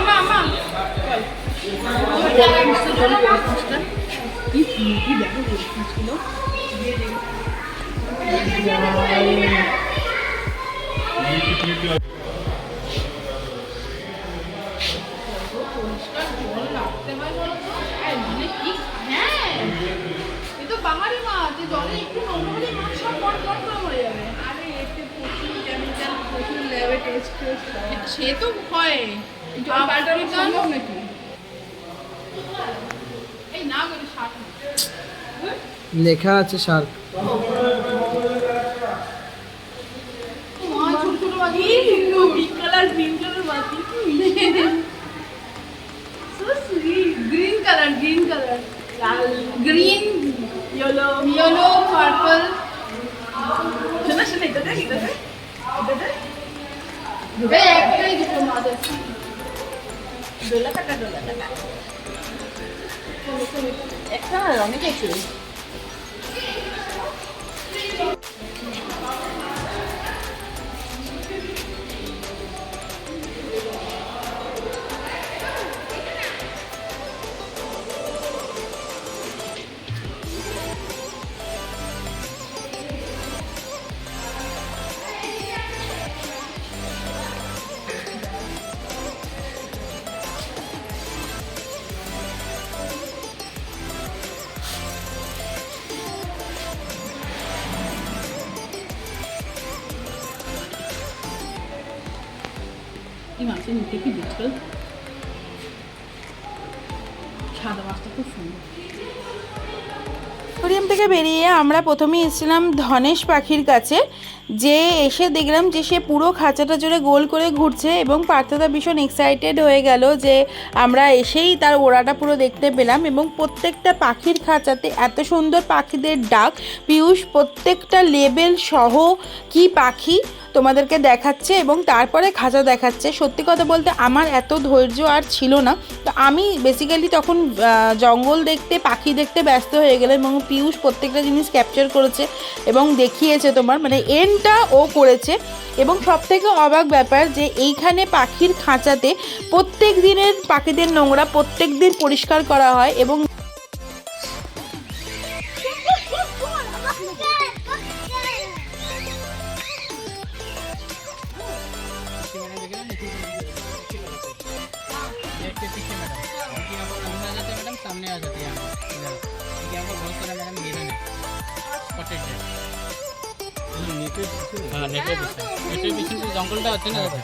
বাঙালি মাছ জলে একটু নোংরা মাছ সব মরে যাবে। আরে এতে প্রচুর কেমিক্যাল, প্রচুর লেভেল সে তো হয় এই না বলে শার্ট লেখা আছে Shark. green color green yellow purple একটাই দুটো মাছ আছে একটা অনেক আছে এই মাছের মুখে কি ডিজিটাল সাদা মাছটা খুব সুন্দর। অ্যাকোয়ারিয়াম থেকে বেরিয়ে আমরা প্রথমেই এসেছিলাম ধনেশ পাখির কাছে, যে এসে দেখলাম যে সে পুরো খাঁচাটা জুড়ে গোল করে ঘুরছে এবং পার্থদা ভীষণ এক্সাইটেড হয়ে গেল যে আমরা এসেই তার ওড়াটা পুরো দেখতে পেলাম। এবং প্রত্যেকটা পাখির খাঁচাতে এত সুন্দর পাখিদের ডাক, পিয়ুষ প্রত্যেকটা লেবেল সহ কি পাখি তোমাদেরকে দেখাচ্ছে এবং তারপরে খাঁচা দেখাচ্ছে। সত্যি কথা বলতে আমার এত ধৈর্য আর ছিল না, তো আমি বেসিক্যালি তখন জঙ্গল দেখতে পাখি দেখতে ব্যস্ত হয়ে গেলাম এবং পিয়ুষ প্রত্যেকটা জিনিস ক্যাপচার করেছে এবং দেখিয়েছে তোমার, মানে এন্ডটা ও করেছে। এবং সবথেকে অবাক ব্যাপার যে এইখানে পাখির খাঁচাতে প্রত্যেক দিনের পাখিদের নোংরা প্রত্যেক দিন পরিষ্কার করা হয় এবং सामने आ जाती है यहाँ पर बहुत सारा मैडम हिरन है स्पॉटेड है। हाँ नेटेर पीछे जो जंगलটা আছে না দাদা,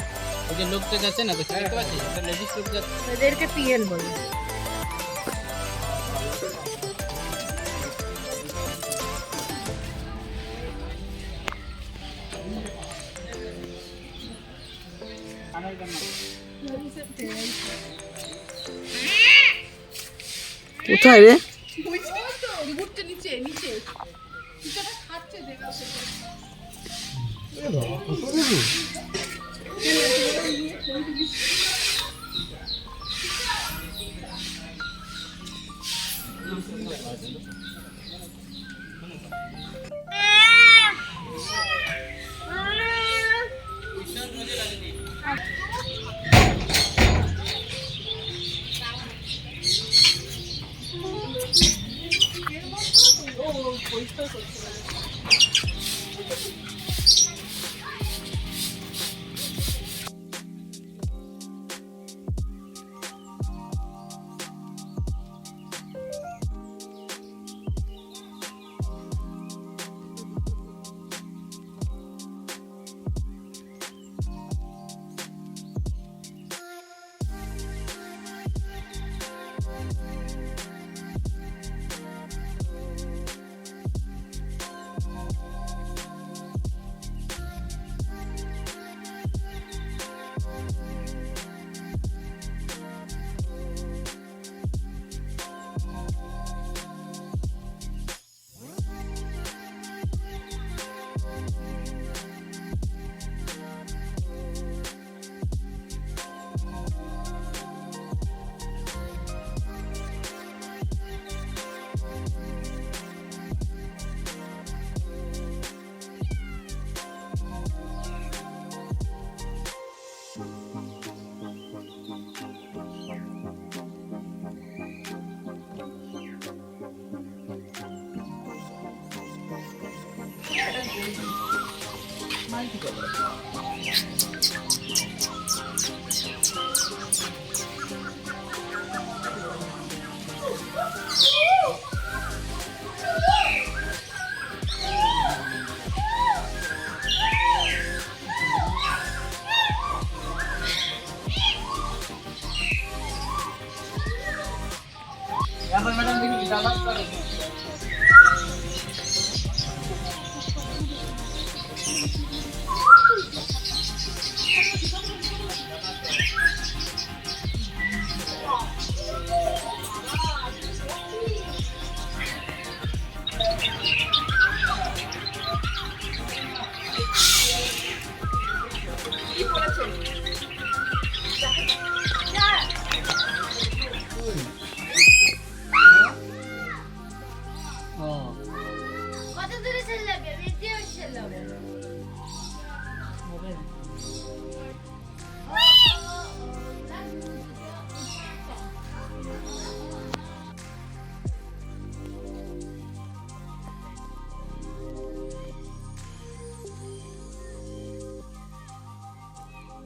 ওই যে লোকটা যাচ্ছে না, দেখতে পাচ্ছিস একটা লেডিস লোক যাচ্ছে, এদেরকে পিএল বলে। কোথায় রে? ঘুরছে নিচে নিচে কিছুটা খাচ্ছে দেখা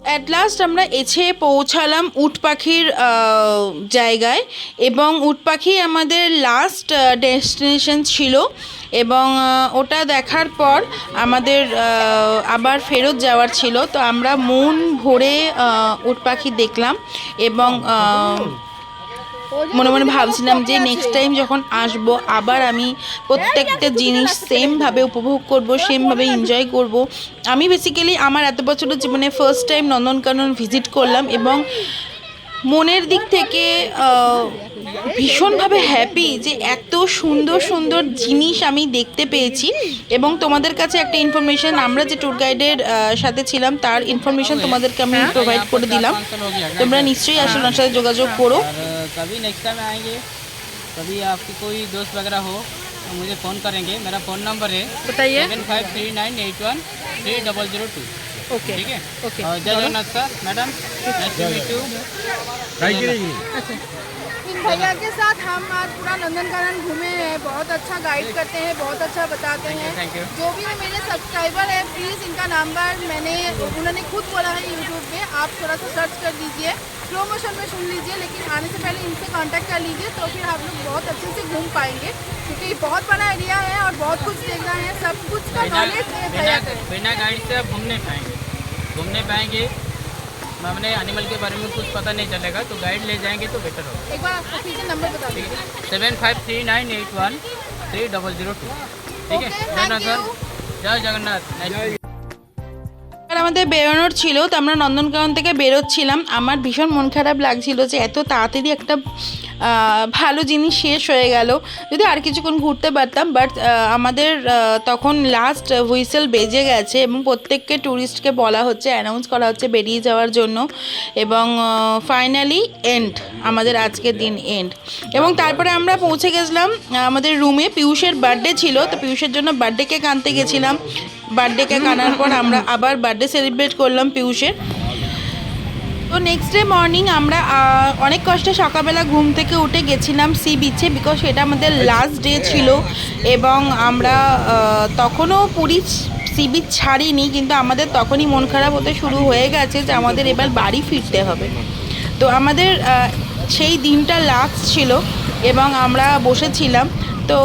অ্যাট লাস্ট আমরা এসে পৌঁছালাম উট পাখির জায়গায়, এবং উট পাখি আমাদের লাস্ট ডেস্টিনেশন ছিল, এবং ওটা দেখার পর আমাদের আবার ফেরত যাওয়ার ছিল। তো আমরা মন ভরে উট পাখি দেখলাম, এবং মনে মনে ভাবছিলাম যে নেক্সট টাইম যখন আসবো আবার আমি প্রত্যেকটা জিনিস সেমভাবে উপভোগ করব, সেমভাবে এনজয় করব। আমি বেসিক্যালি আমার এত বছরের জীবনে ফার্স্ট টাইম নন্দনকানন ভিজিট করলাম, এবং মনের দিক থেকে ভীষণভাবে হ্যাপি যে এত সুন্দর সুন্দর জিনিস আমি দেখতে পেয়েছি। এবং তোমাদের কাছে একটা ইনফরমেশন, আমরা যে ট্যুর গাইডের সাথে ছিলাম তার ইনফরমেশন তোমাদেরকে আমি প্রোভাইড করে দিলাম। তোমরা নিশ্চয়ই আসলে ওনার সাথে যোগাযোগ করো। कभी नेक्स्ट टाइम आएंगे, कभी आपकी कोई दोस्त वगैरह हो तो मुझे फ़ोन करेंगे। मेरा फ़ोन नंबर है बताइए। 7539813002। ओके ठीक है। ओके। और जय Jagannath sir, madam, nice to meet you. अच्छा, इन भैया के साथ हम आज पूरा नंदनकानन घूमे हैं। बहुत अच्छा गाइड करते हैं, बहुत अच्छा बताते हैं। Thank you. जो भी है मेरे सब्सक्राइबर है, प्लीज़ इनका नंबर उन्होंने खुद बोला है यूट्यूब पे, आप थोड़ा सा सर्च कर लीजिए, स्लो मोशन में सुन लीजिए, लेकिन आने से पहले इनसे कांटेक्ट कर लीजिए, तो फिर आप लोग बहुत अच्छे से घूम पाएंगे, क्योंकि बहुत बड़ा एरिया है और बहुत कुछ देखना है। सब कुछ का नॉलेज भैया का है। बिना गाइड से आप घूमने पाएंगे। अपने एनिमल के बारे में कुछ पता नहीं चलेगा, तो गाइड ले जाएंगे तो बेटर होगा। एक बार आपका फिर से नंबर बता दीजिए। 7539813002। ठीक है। Okay, जगन्नाथ thank सर, जय जगन्नाथ। আর আমাদের বেরোনোর ছিল, তো আমরা নন্দনকানন থেকে বেরোচ্ছিলাম। আমার ভীষণ মন খারাপ লাগছিল যে এত তাড়াতাড়ি একটা ভালো জিনিস শেষ হয়ে গেল, যদি আর কিছুক্ষণ ঘুরতে পারতাম। বাট আমাদের তখন লাস্ট হুইসেল বেজে গেছে, এবং প্রত্যেককে ট্যুরিস্টকে বলা হচ্ছে, অ্যানাউন্স করা হচ্ছে বেরিয়ে যাওয়ার জন্য, এবং ফাইনালি এন্ড, আমাদের আজকের দিন এন্ড। এবং তারপরে আমরা পৌঁছে গেছিলাম আমাদের রুমে। পিয়ুষের বার্থডে ছিল, তো পিয়ুষের জন্য বার্থডে কেক আনতে গেছিলাম। বার্থডে কেক আনার পর আমরা আবার বার্থডে সেলিব্রেট করলাম পিয়ুষের। তো নেক্সট ডে মর্নিং আমরা অনেক কষ্টে সকালবেলা ঘুম থেকে উঠে গেছিলাম সি বিচে, বিকজ সেটা আমাদের লাস্ট ডে ছিল, এবং আমরা তখনও পুরী সি বিচ ছাড়িনি, কিন্তু আমাদের তখনই মন খারাপ হতে শুরু হয়ে গেছে যে আমাদের এবার বাড়ি ফিরতে হবে। তো আমাদের সেই দিনটা লাস্ট ছিল, এবং আমরা বসেছিলাম। তো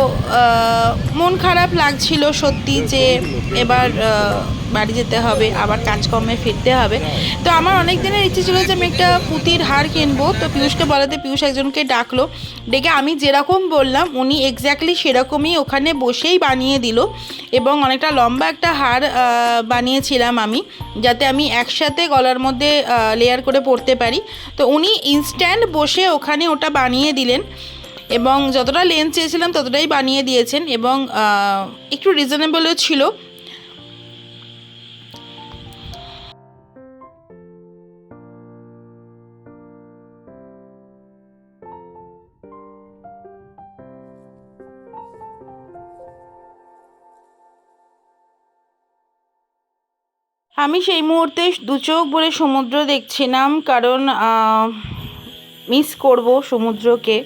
মন খারাপ লাগছিল সত্যি যে এবার বাড়ি যেতে হবে, আবার কাজকর্মে ফিরতে হবে। তো আমার অনেক দিনের ইচ্ছে ছিল যে আমি একটা পুঁতির হার কিনবো। তো পিয়ুষকে বলাতে পিয়ুষ একজনকে ডাকলো, ডেকে আমি যেরকম বললাম উনি এক্স্যাক্টলি সেরকমই ওখানে বসেই বানিয়ে দিল, এবং অনেকটা লম্বা একটা হার বানিয়েছিলাম আমি, যাতে আমি একসাথে গলার মধ্যে লেয়ার করে পরতে পারি। তো উনি ইনস্ট্যান্ট বসে ওখানে ওটা বানিয়ে দিলেন, এবং যতটা লেন্থ চেয়েছিলাম ততটাই বানিয়ে দিয়েছেন, এবং একটু রিজনেবলও ছিল। আমি সেই মুহূর্তে দু চোখ ভরে সমুদ্র দেখছিলাম, কারণ মিস করব সমুদ্রকে।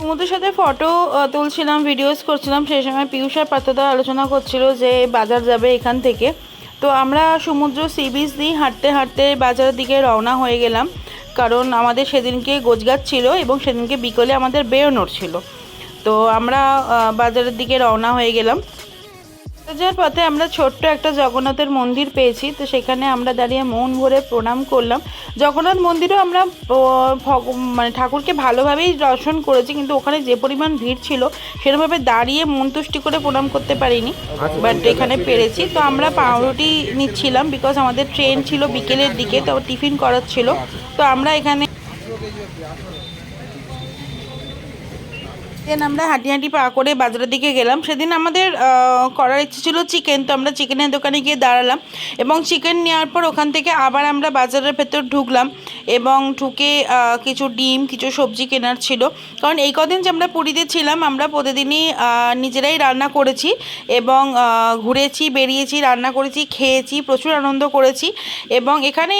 সমুদ্রের সাথে ফটো তুলছিলাম, ভিডিওস করছিলাম, সেই সময় পিয়ুষ আর পার্থদা আলোচনা করছিল যে বাজার যাবে এখান থেকে। তো আমরা সমুদ্র সি বিচ দিয়ে হাঁটতে হাঁটতে বাজারের দিকে রওনা হয়ে গেলাম, কারণ আমাদের সেদিনকে গোছগাছ ছিল এবং সেদিনকে বিকেলে আমাদের বেরোনোর ছিল। তো আমরা বাজারের দিকে রওনা হয়ে গেলাম। যাওয়ার পথে আমরা ছোট্ট একটা জগন্নাথের মন্দির পেয়েছি, তো সেখানে আমরা দাঁড়িয়ে মন ভরে প্রণাম করলাম। জগন্নাথ মন্দিরেও আমরা মানে ঠাকুরকে ভালোভাবেই দর্শন করেছি, কিন্তু ওখানে যে পরিমাণ ভিড় ছিল সেরকমভাবে দাঁড়িয়ে মন তুষ্টি করে প্রণাম করতে পারিনি, বাট এখানে পেরেছি। তো আমরা পাউরুটি নিচ্ছিলাম, বিকজ আমাদের ট্রেন ছিল বিকেলের দিকে, তো টিফিন করার ছিল। তো আমরা এখানে দেন আমরা হাঁটি হাঁটি পা করে বাজারের দিকে গেলাম। সেদিন আমাদের করার ইচ্ছে ছিল চিকেন, তো আমরা চিকেনের দোকানে গিয়ে দাঁড়ালাম এবং চিকেন নেওয়ার পর ওখান থেকে আবার আমরা বাজারের ভেতর ঢুকলাম এবং ঢুকে কিছু ডিম, কিছু সবজি কেনার ছিল। কারণ এই কদিন যে আমরা পুরীতে ছিলাম, আমরা প্রতিদিনই নিজেরাই রান্না করেছি এবং ঘুরেছি, বেরিয়েছি, রান্না করেছি, খেয়েছি, প্রচুর আনন্দ করেছি। এবং এখানে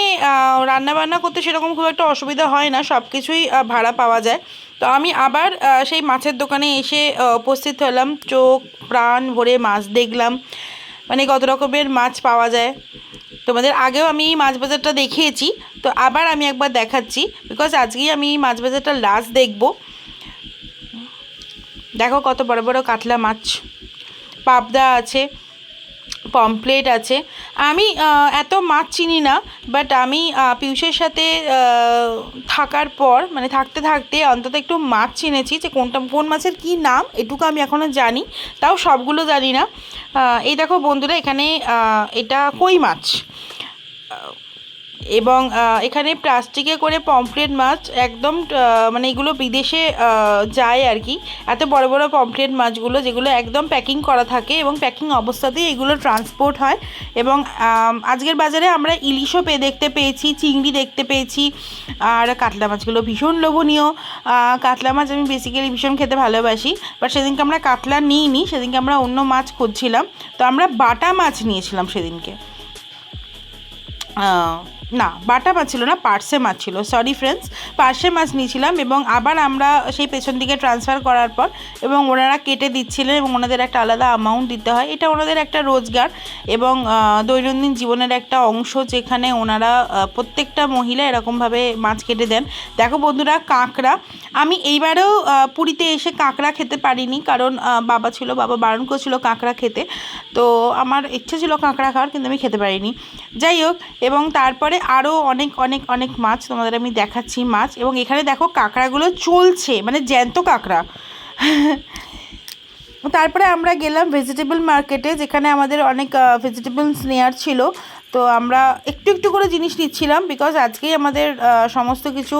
রান্না বান্না করতে সেরকম খুব একটা অসুবিধা হয় না, সব কিছুই ভাড়া পাওয়া যায়। তো আমি আবার সেই মাছের দোকানে এসে উপস্থিত হলাম, চোখ প্রাণ ভরে মাছ দেখলাম, মানে কত রকমের মাছ পাওয়া যায়। তোমাদের আগেও আমি মাছ বাজারটা দেখিয়েছি, তো আবার আমি একবার দেখাচ্ছি, বিকজ আজকেই আমি মাছ বাজারটা লাস্ট দেখব। দেখো কত বড় বড় কাতলা মাছ, পাবদা আছে, পমফ্লেট আছে। আমি এত মাছ চিনি না, বাট আমি পিয়ুষের সাথে থাকার পর, মানে থাকতে থাকতে অন্তত একটু মাছ চিনেছি, যে কোন মাছের কি নাম এটুকু আমি এখনও জানি, তাও সবগুলো জানি না। এই দেখো বন্ধুরা, এখানে এটা কই মাছ, এবং এখানে প্লাস্টিকে করে পমফ্লেট মাছ একদম মানে এগুলো বিদেশে যায় আর কি, এত বড় বড় পমফ্লেট মাছগুলো, যেগুলো একদম প্যাকিং করা থাকে এবং প্যাকিং অবস্থাতেই এগুলো ট্রান্সপোর্ট হয়। এবং আজকের বাজারে আমরা ইলিশও দেখতে পেয়েছি, চিংড়ি দেখতে পেয়েছি, আর কাতলা মাছগুলো ভীষণ লোভনীয়। কাতলা মাছ আমি বেসিক্যালি ভীষণ খেতে ভালোবাসি, বাট সেদিনকে আমরা কাতলা নিইনি, সেদিনকে আমরা অন্য মাছ খুঁজছিলাম। তো আমরা বাটা মাছ নিয়েছিলাম সেদিনকে, না বাটা মাছ ছিল না, পার্শে মাছ ছিল, সরি ফ্রেন্ডস, পার্শে মাছ নিয়েছিলাম। এবং আবার আমরা সেই পেছন দিকে ট্রান্সফার করার পর, এবং ওনারা কেটে দিচ্ছিলেন এবং ওনাদের একটা আলাদা অ্যামাউন্ট দিতে হয়, এটা ওনাদের একটা রোজগার এবং দৈনন্দিন জীবনের একটা অংশ, যেখানে ওনারা প্রত্যেকটা মহিলা এরকমভাবে মাছ কেটে দেন। দেখো বন্ধুরা, কাঁকড়া, আমি এইবারেও পুরীতে এসে কাঁকড়া খেতে পারিনি, কারণ বাবা ছিল, বাবা বারণ করেছিল কাঁকড়া খেতে, তো আমার ইচ্ছে ছিল কাঁকড়া খাওয়ার, কিন্তু আমি খেতে পারিনি। যাই হোক, এবং তারপরে আরও অনেক অনেক অনেক মাছ তোমাদের আমি দেখাচ্ছি মাছ। এবং এখানে দেখো কাঁকড়াগুলো চলছে, মানে জ্যান্ত কাঁকড়া। তারপরে আমরা গেলাম ভেজিটেবল মার্কেটে, যেখানে আমাদের অনেক ভেজিটেবলস নেওয়ার ছিল। তো আমরা একটু একটু করে জিনিস নিচ্ছিলাম, বিকজ আজকেই আমাদের সমস্ত কিছু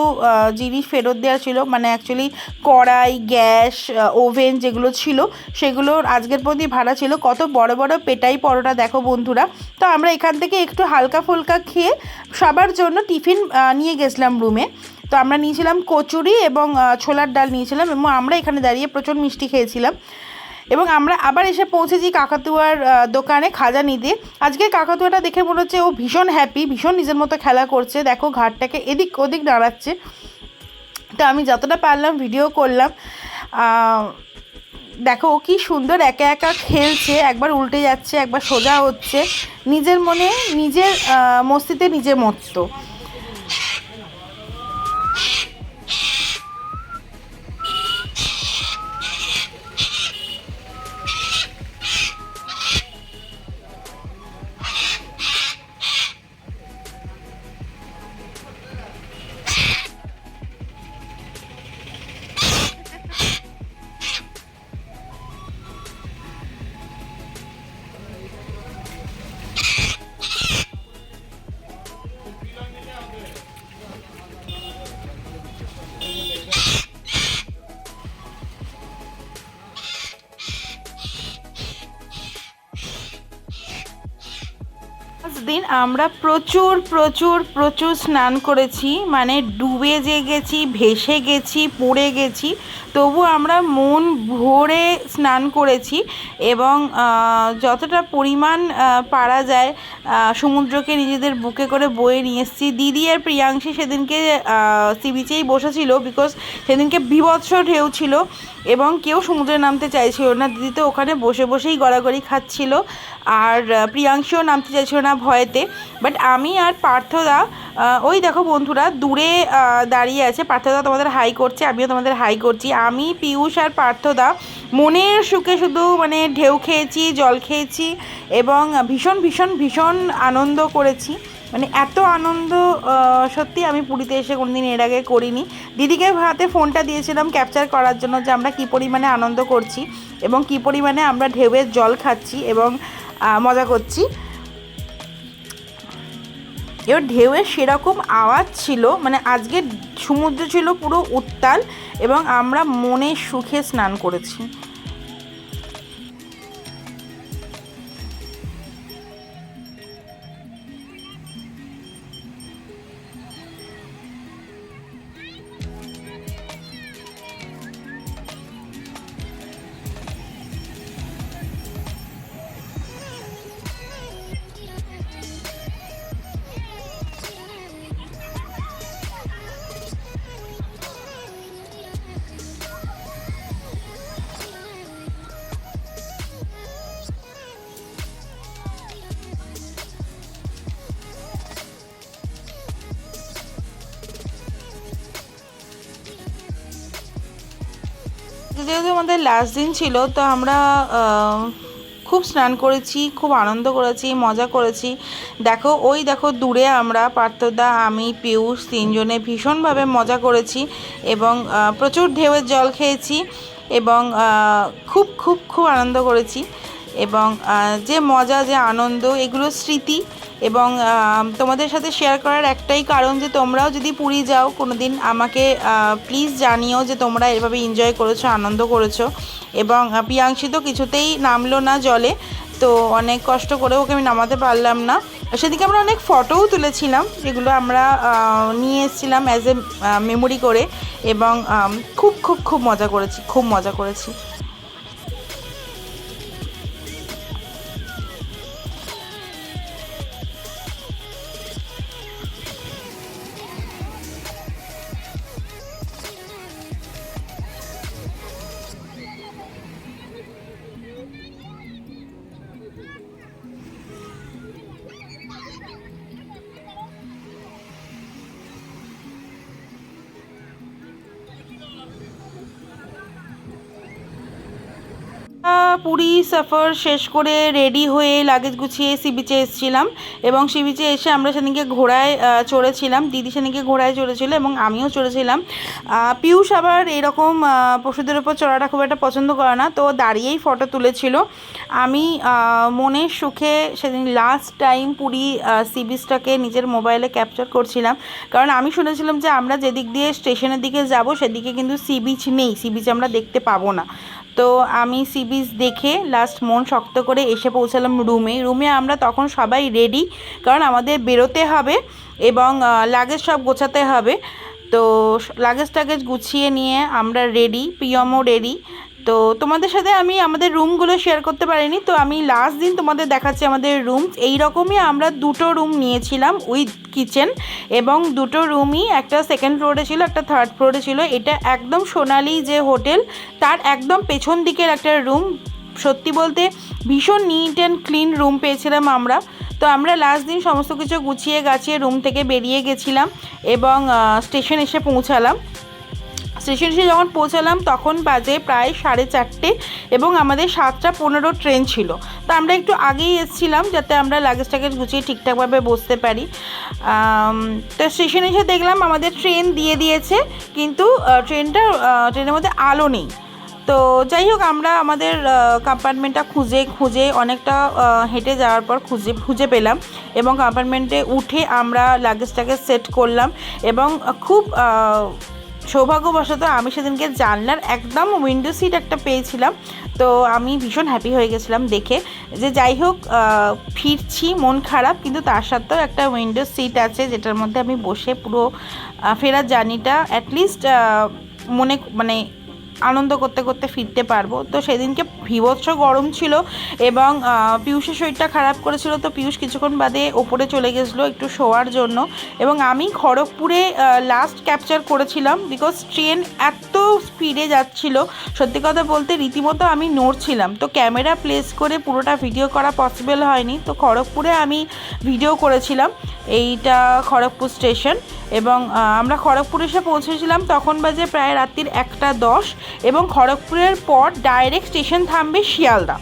জিনিস ফেরত দেওয়া ছিল, মানে অ্যাকচুয়ালি কড়াই, গ্যাস, ওভেন যেগুলো ছিল সেগুলোর আজকের প্রতি ভাড়া ছিল। কত বড় বড় পেটাই পরোটা দেখো বন্ধুরা। তো আমরা এখান থেকে একটু হালকা ফুলকা খেয়ে সবার জন্য টিফিন নিয়ে গেছিলাম রুমে। তো আমরা নিয়েছিলাম কচুরি এবং ছোলার ডাল নিয়েছিলাম, এবং আমরা এখানে দাঁড়িয়ে প্রচুর মিষ্টি খেয়েছিলাম। এবং আমরা আবার এসে পৌঁছেছি কাকাতুয়ার দোকানে খাজা নিতে। আজকে কাকাতুয়াটা দেখে মনে হচ্ছে ও ভীষণ হ্যাপি, ভীষণ নিজের মতো খেলা করছে, দেখো ঘাটটাকে এদিক ওদিক দাঁড়াচ্ছে। তো আমি যতটা পারলাম ভিডিও করলাম। দেখো ও কি সুন্দর একা একা খেলছে, একবার উল্টে যাচ্ছে, একবার সোজা হচ্ছে, নিজের মনে, নিজের মস্তিতে নিজে মত্ত। দিন আমরা প্রচুর প্রচুর প্রচুর স্নান করেছি, মানে ডুবে যে গেছি, ভেসে গেছি, পড়ে গেছি, তবু আমরা মন ভরে স্নান করেছি এবং যতটা পরিমাণ পারা যায় সমুদ্রকে নিজেদের বুকে করে বয়ে নিয়ে এসেছি। দিদি আর প্রিয়াংশী সেদিনকে সি বিচেই বসেছিল, বিকজ সেদিনকে বীভৎস ঢেউ ছিল এবং কেউ সমুদ্রে নামতে চাইছিল না। দিদি তো ওখানে বসে বসেই গড়াগড়ি খাচ্ছিল, আর প্রিয়াংশীও নামতে চাইছিল না ভয়েতে। বাট আমি আর পার্থদা, ওই দেখো বন্ধুরা দূরে দাঁড়িয়ে আছে, পার্থদা তোমাদের হাই করছে, আমিও তোমাদের হাই করছি। আমি, পিয়ুষ আর পার্থদা মনের সুখে শুধু মানে ঢেউ খেয়েছি, জল খেয়েছি এবং ভীষণ ভীষণ ভীষণ আনন্দ করেছি। মানে এত আনন্দ সত্যি আমি পুরীতে এসে কোনোদিন এর আগে করিনি। দিদিকে হাতে ফোনটা দিয়েছিলাম ক্যাপচার করার জন্য যে আমরা কী পরিমাণে আনন্দ করছি এবং কী পরিমাণে আমরা ঢেউয়ের জল খাচ্ছি এবং মজা করছি। এবার ঢেউয়ের সেরকম আওয়াজ ছিল, মানে আজকে সমুদ্র ছিল পুরো উত্তাল এবং আমরা মনের সুখে স্নান করেছি। যেহেতু আমাদের লাস্ট দিন ছিল, তো আমরা খুব স্নান করেছি, খুব আনন্দ করেছি, মজা করেছি। দেখো ওই দেখো দূরে আমরা পার্থদা, আমি, পিয়ুষ তিনজনে ভীষণভাবে মজা করেছি এবং প্রচুর ঢেউয়ের জল খেয়েছি এবং খুব খুব খুব আনন্দ করেছি। এবং যে মজা, যে আনন্দ, এগুলো স্মৃতি এবং তোমাদের সাথে শেয়ার করার একটাই কারণ যে তোমরাও যদি পুরী যাও কোনো দিন আমাকে প্লিজ জানিও যে তোমরা এভাবে এনজয় করেছো, আনন্দ করেছো। এবং প্রিয়াংশী তো কিছুতেই নামলো না জলে, তো অনেক কষ্ট করে ওকে আমি নামাতে পারলাম না। সেদিকে আমরা অনেক ফটোও তুলেছিলাম, যেগুলো আমরা নিয়ে এসেছিলাম অ্যাজ এ মেমোরি করে এবং খুব খুব খুব মজা করেছি, খুব মজা করেছি। পুরী সফর শেষ করে রেডি হয়ে লাগেজ গুছিয়ে সি বিচে এসেছিলাম এবং সি বিচে এসে আমরা সেদিনকে ঘোড়ায় চড়েছিলাম। দিদি সেদিনকে ঘোড়ায় চড়েছিল এবং আমিও চড়েছিলাম। পিয়ুষ আবার এরকম পশুদের ওপর চড়াটা খুব একটা পছন্দ করে না, তো দাঁড়িয়েই ফটো তুলেছিল। আমি মনের সুখে সেদিন লাস্ট টাইম পুরী সি বিচটাকে নিজের মোবাইলে ক্যাপচার করছিলাম, কারণ আমি শুনেছিলাম যে আমরা যেদিক দিয়ে স্টেশনের দিকে যাব সেদিকে কিন্তু সি বিচ নেই, সি বিচ আমরা দেখতে পাবো না। তো আমি সি বিচ দেখে লাস্ট মন শক্ত করে এসে পৌঁছালাম রুমে। আমরা তখন সবাই রেডি, কারণ আমাদের বেরোতে হবে এবং লাগেজ সব গোছাতে হবে। তো লাগেজ টাগেজ গুছিয়ে নিয়ে আমরা রেডি, পিয়মও রেডি। তো তোমাদের সাথে আমি আমাদের রুমগুলো শেয়ার করতে পারিনি, তো আমি লাস্ট দিন তোমাদের দেখাচ্ছি আমাদের রুম। এই রকমই আমরা দুটো রুম নিয়েছিলাম উইথ কিচেন এবং দুটো রুমই, একটা সেকেন্ড ফ্লোরে ছিল, একটা থার্ড ফ্লোরে ছিল। এটা একদম সোনালি যে হোটেল তার একদম পেছন দিকের একটা রুম। সত্যি বলতে ভীষণ নিট অ্যান্ড ক্লিন রুম পেয়েছিলাম আমরা। তো আমরা লাস্ট দিন সমস্ত কিছু গুছিয়ে গাছিয়ে রুম থেকে বেরিয়ে গেছিলাম এবং স্টেশন এসে পৌঁছালাম। স্টেশন এসে যখন পৌঁছালাম তখন বাজে প্রায় 4:30 এবং আমাদের 7:15 ট্রেন ছিল। তো আমরা একটু আগেই এসেছিলাম যাতে আমরা লাগেজ টাগেজ গুছিয়ে ঠিকঠাকভাবে বসতে পারি। তো স্টেশনে এসে দেখলাম আমাদের ট্রেন দিয়ে দিয়েছে, কিন্তু ট্রেনের মধ্যে আলো নেই। তো যাই হোক, আমরা আমাদের কম্পার্টমেন্টটা খুঁজে অনেকটা হেঁটে যাওয়ার পর খুঁজে পেলাম এবং কম্পার্টমেন্টে উঠে আমরা লাগেজটাকে সেট করলাম এবং খুব সৌভাগ্যবশত আমি সেদিনকে জানলার একদম উইন্ডো সিট একটা পেয়েছিলাম। তো আমি ভীষণ হ্যাপি হয়ে গেছিলাম দেখে যে যাই হোক ফিরছি, মন খারাপ কিন্তু তার সাথেও একটা উইন্ডো সিট আছে যেটার মধ্যে আমি বসে পুরো ফেরার জার্নিটা অ্যাটলিস্ট মানে আনন্দ করতে করতে ফিরতে পারবো। তো সেদিনকে বীভৎস গরম ছিল এবং পিয়ুষের শরীরটা খারাপ করেছিল, তো পিয়ুষ কিছুক্ষণ বাদে ওপরে চলে গেছিলো একটু শোয়ার জন্য এবং আমি খড়গপুরে লাস্ট ক্যাপচার করেছিলাম বিকজ ট্রেন এত স্পিডে যাচ্ছিল, সত্যি কথা বলতে রীতিমতো আমি নড়ছিলাম, তো ক্যামেরা প্লেস করে পুরোটা ভিডিও করা পসিবল হয়নি। তো খড়গপুরে আমি ভিডিও করেছিলাম, এইটা খড়গপুর স্টেশন এবং আমরা খড়গপুর এসে পৌঁছেছিলাম তখন বাজে প্রায় রাত্রির 1:10 এবং খড়গপুরের পর ডাইরেক্ট স্টেশন থামবে শিয়ালদা।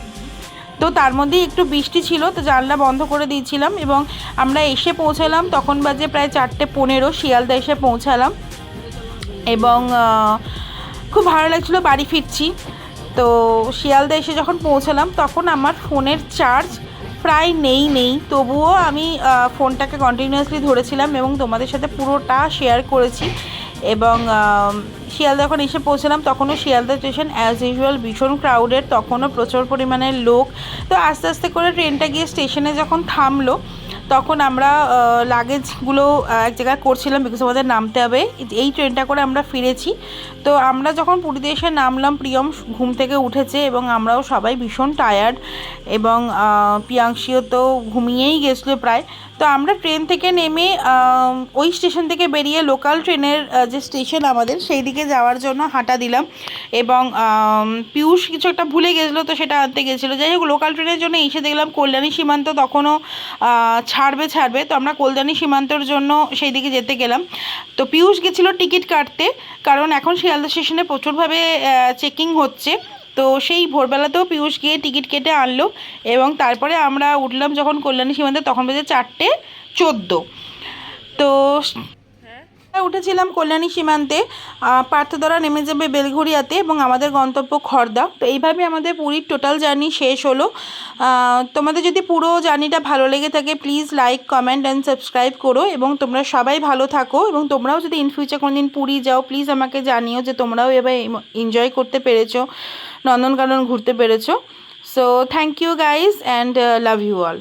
তো তার মধ্যেই একটু বৃষ্টি ছিল, তো জানলা বন্ধ করে দিয়েছিলাম এবং আমরা এসে পৌঁছালাম তখন বাজে প্রায় 4:15 শিয়ালদা এসে পৌঁছালাম এবং খুব ভালো লাগছিলো বাড়ি ফিরছি। তো শিয়ালদা এসে যখন পৌঁছালাম তখন আমার ফোনের চার্জ প্রায় নেই, তবুও আমি ফোনটাকে কন্টিনিউয়াসলি ধরেছিলাম এবং তোমাদের সাথে পুরোটা শেয়ার করেছি। এবং শিয়ালদা যখন এসে পৌঁছলাম তখনও শিয়ালদা স্টেশন অ্যাজ ইউজুয়াল ভীষণ ক্রাউডেড, তখনও প্রচুর পরিমাণে লোক। তো আস্তে আস্তে করে ট্রেনটা গিয়ে স্টেশনে যখন থামলো তখন আমরা লাগেজগুলো এক জায়গায় করছিলাম বিকজ আমাদের নামতে হবে, এই ট্রেনটা করে আমরা ফিরেছি। তো আমরা যখন পুরীতে এসে নামলাম প্রিয়ম ঘুম থেকে উঠেছে এবং আমরাও সবাই ভীষণ টায়ার্ড এবং প্রিয়াংশীও তো ঘুমিয়েই গেছিলো প্রায়। তো আমরা ট্রেন থেকে নেমে ওই স্টেশন থেকে বেরিয়ে লোকাল ট্রেনের যে স্টেশন আমাদের সেই দিকে যাওয়ার জন্য হাঁটা দিলাম এবং পিয়ুষ কিছু একটা ভুলে গেছিলো তো সেটা আনতে গেছিলো। যাই হোক লোকাল ট্রেনের জন্য এসে দেখলাম কল্যাণী সীমান্ত তখনও ছাড়বে, তো আমরা কল্যাণী সীমান্তর জন্য সেই দিকে যেতে গেলাম। তো পিয়ুষ গেছিলো টিকিট কাটতে, কারণ এখন শিয়ালদা স্টেশনে প্রচুরভাবে চেকিং হচ্ছে। তো সেই ভোরবেলাতেও পিয়ুষ গিয়ে টিকিট কেটে আনলো এবং তারপরে আমরা উঠলাম যখন কল্যাণী সীমান্তে তখন বাজে 4:14। তো উঠেছিলাম কল্যাণী সীমান্তে, পার্থদরা নেমে যাবে বেলঘরিয়াতে এবং আমাদের গন্তব্য খড়দা। তো এইভাবে আমাদের পুরীর টোটাল জার্নি শেষ হলো। তোমাদের যদি পুরো জার্নিটা ভালো লেগে থাকে please like, comment and subscribe করো এবং তোমরা সবাই ভালো থাকো এবং তোমরাও যদি ইন ফিউচার কোনো দিন পুরী যাও প্লিজ আমাকে জানিও যে তোমরাও এবার এনজয় করতে পেরেছো, নন্দনকানন ঘুরতে পেরেছো। So thank you guys and love you all.